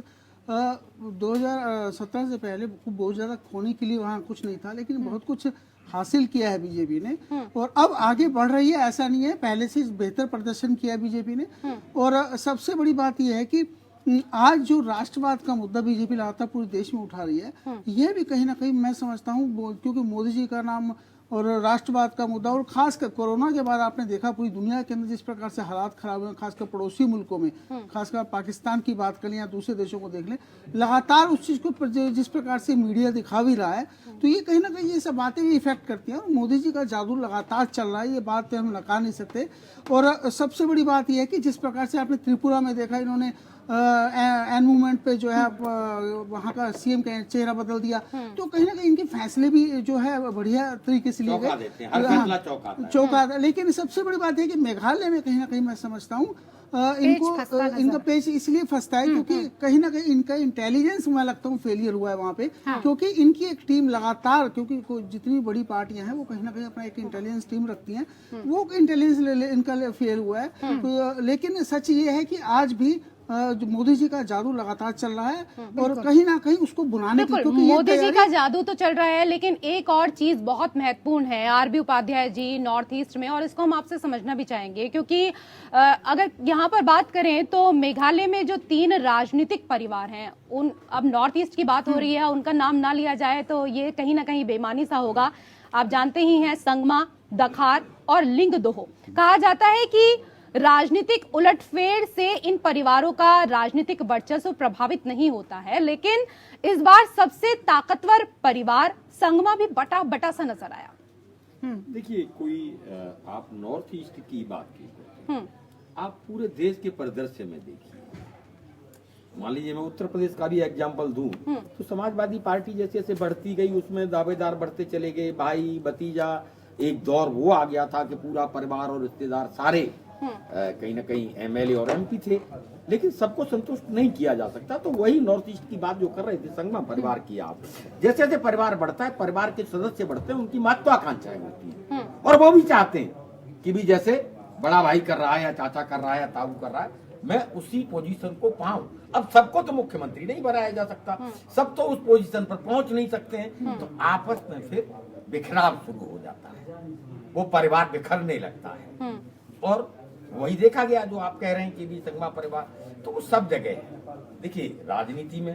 2017 से पहले बहुत ज्यादा खोने के लिए वहाँ कुछ नहीं था, लेकिन बहुत कुछ हासिल किया है बीजेपी ने, और अब आगे बढ़ रही है। ऐसा नहीं है, पहले से बेहतर प्रदर्शन किया बीजेपी ने। और सबसे बड़ी बात यह है कि आज जो राष्ट्रवाद का मुद्दा बीजेपी लगातार पूरे देश में उठा रही है, यह भी कहीं ना कहीं मैं समझता हूँ, क्योंकि मोदी जी का नाम और राष्ट्रवाद का मुद्दा, और खासकर कोरोना के बाद आपने देखा पूरी दुनिया के अंदर जिस प्रकार से हालात खराब हुए, खासकर पड़ोसी मुल्कों में, खासकर पाकिस्तान की बात कर लें या दूसरे देशों को देख लें, लगातार उस चीज़ को जिस प्रकार से मीडिया दिखा भी रहा है, तो ये कहीं ना कहीं ये सब बातें भी इफेक्ट करती हैं। और मोदी जी का जादू लगातार चल रहा है, ये बात हम नकार नहीं सकते। और सबसे बड़ी बात यह है कि जिस प्रकार से आपने त्रिपुरा में देखा, इन्होंने एन मूवमेंट पे जो है वहाँ का सीएम का चेहरा बदल दिया, तो कहीं ना कहीं इनके फैसले भी जो है बढ़िया तरीके से लिए गए, चौंका। लेकिन सबसे बड़ी बात है कि मेघालय में कहीं ना कहीं मैं समझता हूँ इनका पेज इसलिए फंसता है क्योंकि कहीं ना कहीं इनका इंटेलिजेंस मैं लगता हूँ फेलियर हुआ है वहाँ पे। क्योंकि इनकी एक टीम लगातार, क्योंकि जितनी बड़ी पार्टियां हैं वो कहीं ना कहीं अपना एक इंटेलिजेंस टीम रखती हैं, वो इंटेलिजेंस इनका फेल हुआ है। तो लेकिन सच ये है कि आज भी जो मोदी जी का जादू लगातार चल रहा है और कहीं ना कहीं उसको बुलाने की, क्योंकि मोदी जी का जादू तो चल रहा है, लेकिन एक और चीज बहुत महत्वपूर्ण है RB Upadhyay ji north east में, और इसको हम आपसे समझना भी चाहेंगे, क्योंकि अगर यहाँ पर बात करें तो मेघालय में जो 3 राजनीतिक परिवार हैं, उन अब नॉर्थ ईस्ट की बात हो रही है, उनका नाम ना लिया जाए तो ये कहीं ना कहीं बेईमानी सा होगा। आप जानते ही हैं, संगमा, दखार और लिंगदोहो। कहा जाता है कि राजनीतिक उलटफेर से इन परिवारों का राजनीतिक वर्चस्व प्रभावित नहीं होता है, लेकिन इस बार सबसे ताकतवर परिवार संगमा भी बटा बटा सा नजर आया। देखिए, कोई आप नॉर्थ ईस्ट की बात की, आप पूरे देश के परिदृश्य में देखिए। मान लीजिए मैं उत्तर प्रदेश का भी एग्जाम्पल दूं, तो समाजवादी पार्टी जैसे जैसे बढ़ती गई, उसमें दावेदार बढ़ते चले गए, भाई भतीजा, एक दौर वो आ गया था कि पूरा परिवार और रिश्तेदार सारे कहीं ना कहीं एमएलए और एमपी थे, लेकिन सबको संतुष्ट नहीं किया जा सकता। तो वही नॉर्थ ईस्ट की बात जो कर रहे थे, संगमा परिवार की, आप जैसे जैसे परिवार बढ़ता है, परिवार के सदस्य बढ़ते हैं, उनकी महत्वाकांक्षाएं होती हैं, और वो भी चाहते हैं कि भी जैसे बड़ा भाई कर रहा है या चाचा कर रहा है या ताऊ कर रहा है, मैं उसी पोजीशन को पाऊं। अब सबको तो मुख्यमंत्री नहीं बनाया जा सकता, सब तो उस पोजीशन पर पहुंच नहीं सकते हैं, तो आपस में फिर बिखराव शुरू हो जाता है, वो परिवार बिखरने लगता है। और वही देखा गया जो आप कह रहे हैं कि भी संगमा परिवार, तो वो सब जगह है। देखिए, राजनीति में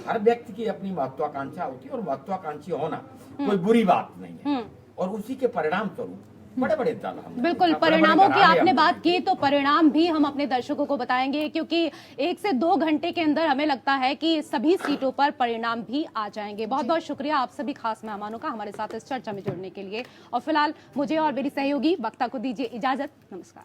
हर व्यक्ति की अपनी महत्वाकांक्षा होती है, और महत्वाकांक्षी होना कोई बुरी बात नहीं है, और उसी के परिणाम स्वरूप बड़े बड़े दल हम बिल्कुल परिणामों की आपने बात की, तो परिणाम भी हम अपने दर्शकों को बताएंगे, क्योंकि 1 से 2 घंटे के अंदर हमें लगता है कि सभी सीटों पर परिणाम भी आ जाएंगे। बहुत बहुत शुक्रिया आप सभी खास मेहमानों का हमारे साथ इस चर्चा में जुड़ने के लिए, और फिलहाल मुझे और मेरी सहयोगी वक्ता को दीजिए इजाजत। नमस्कार।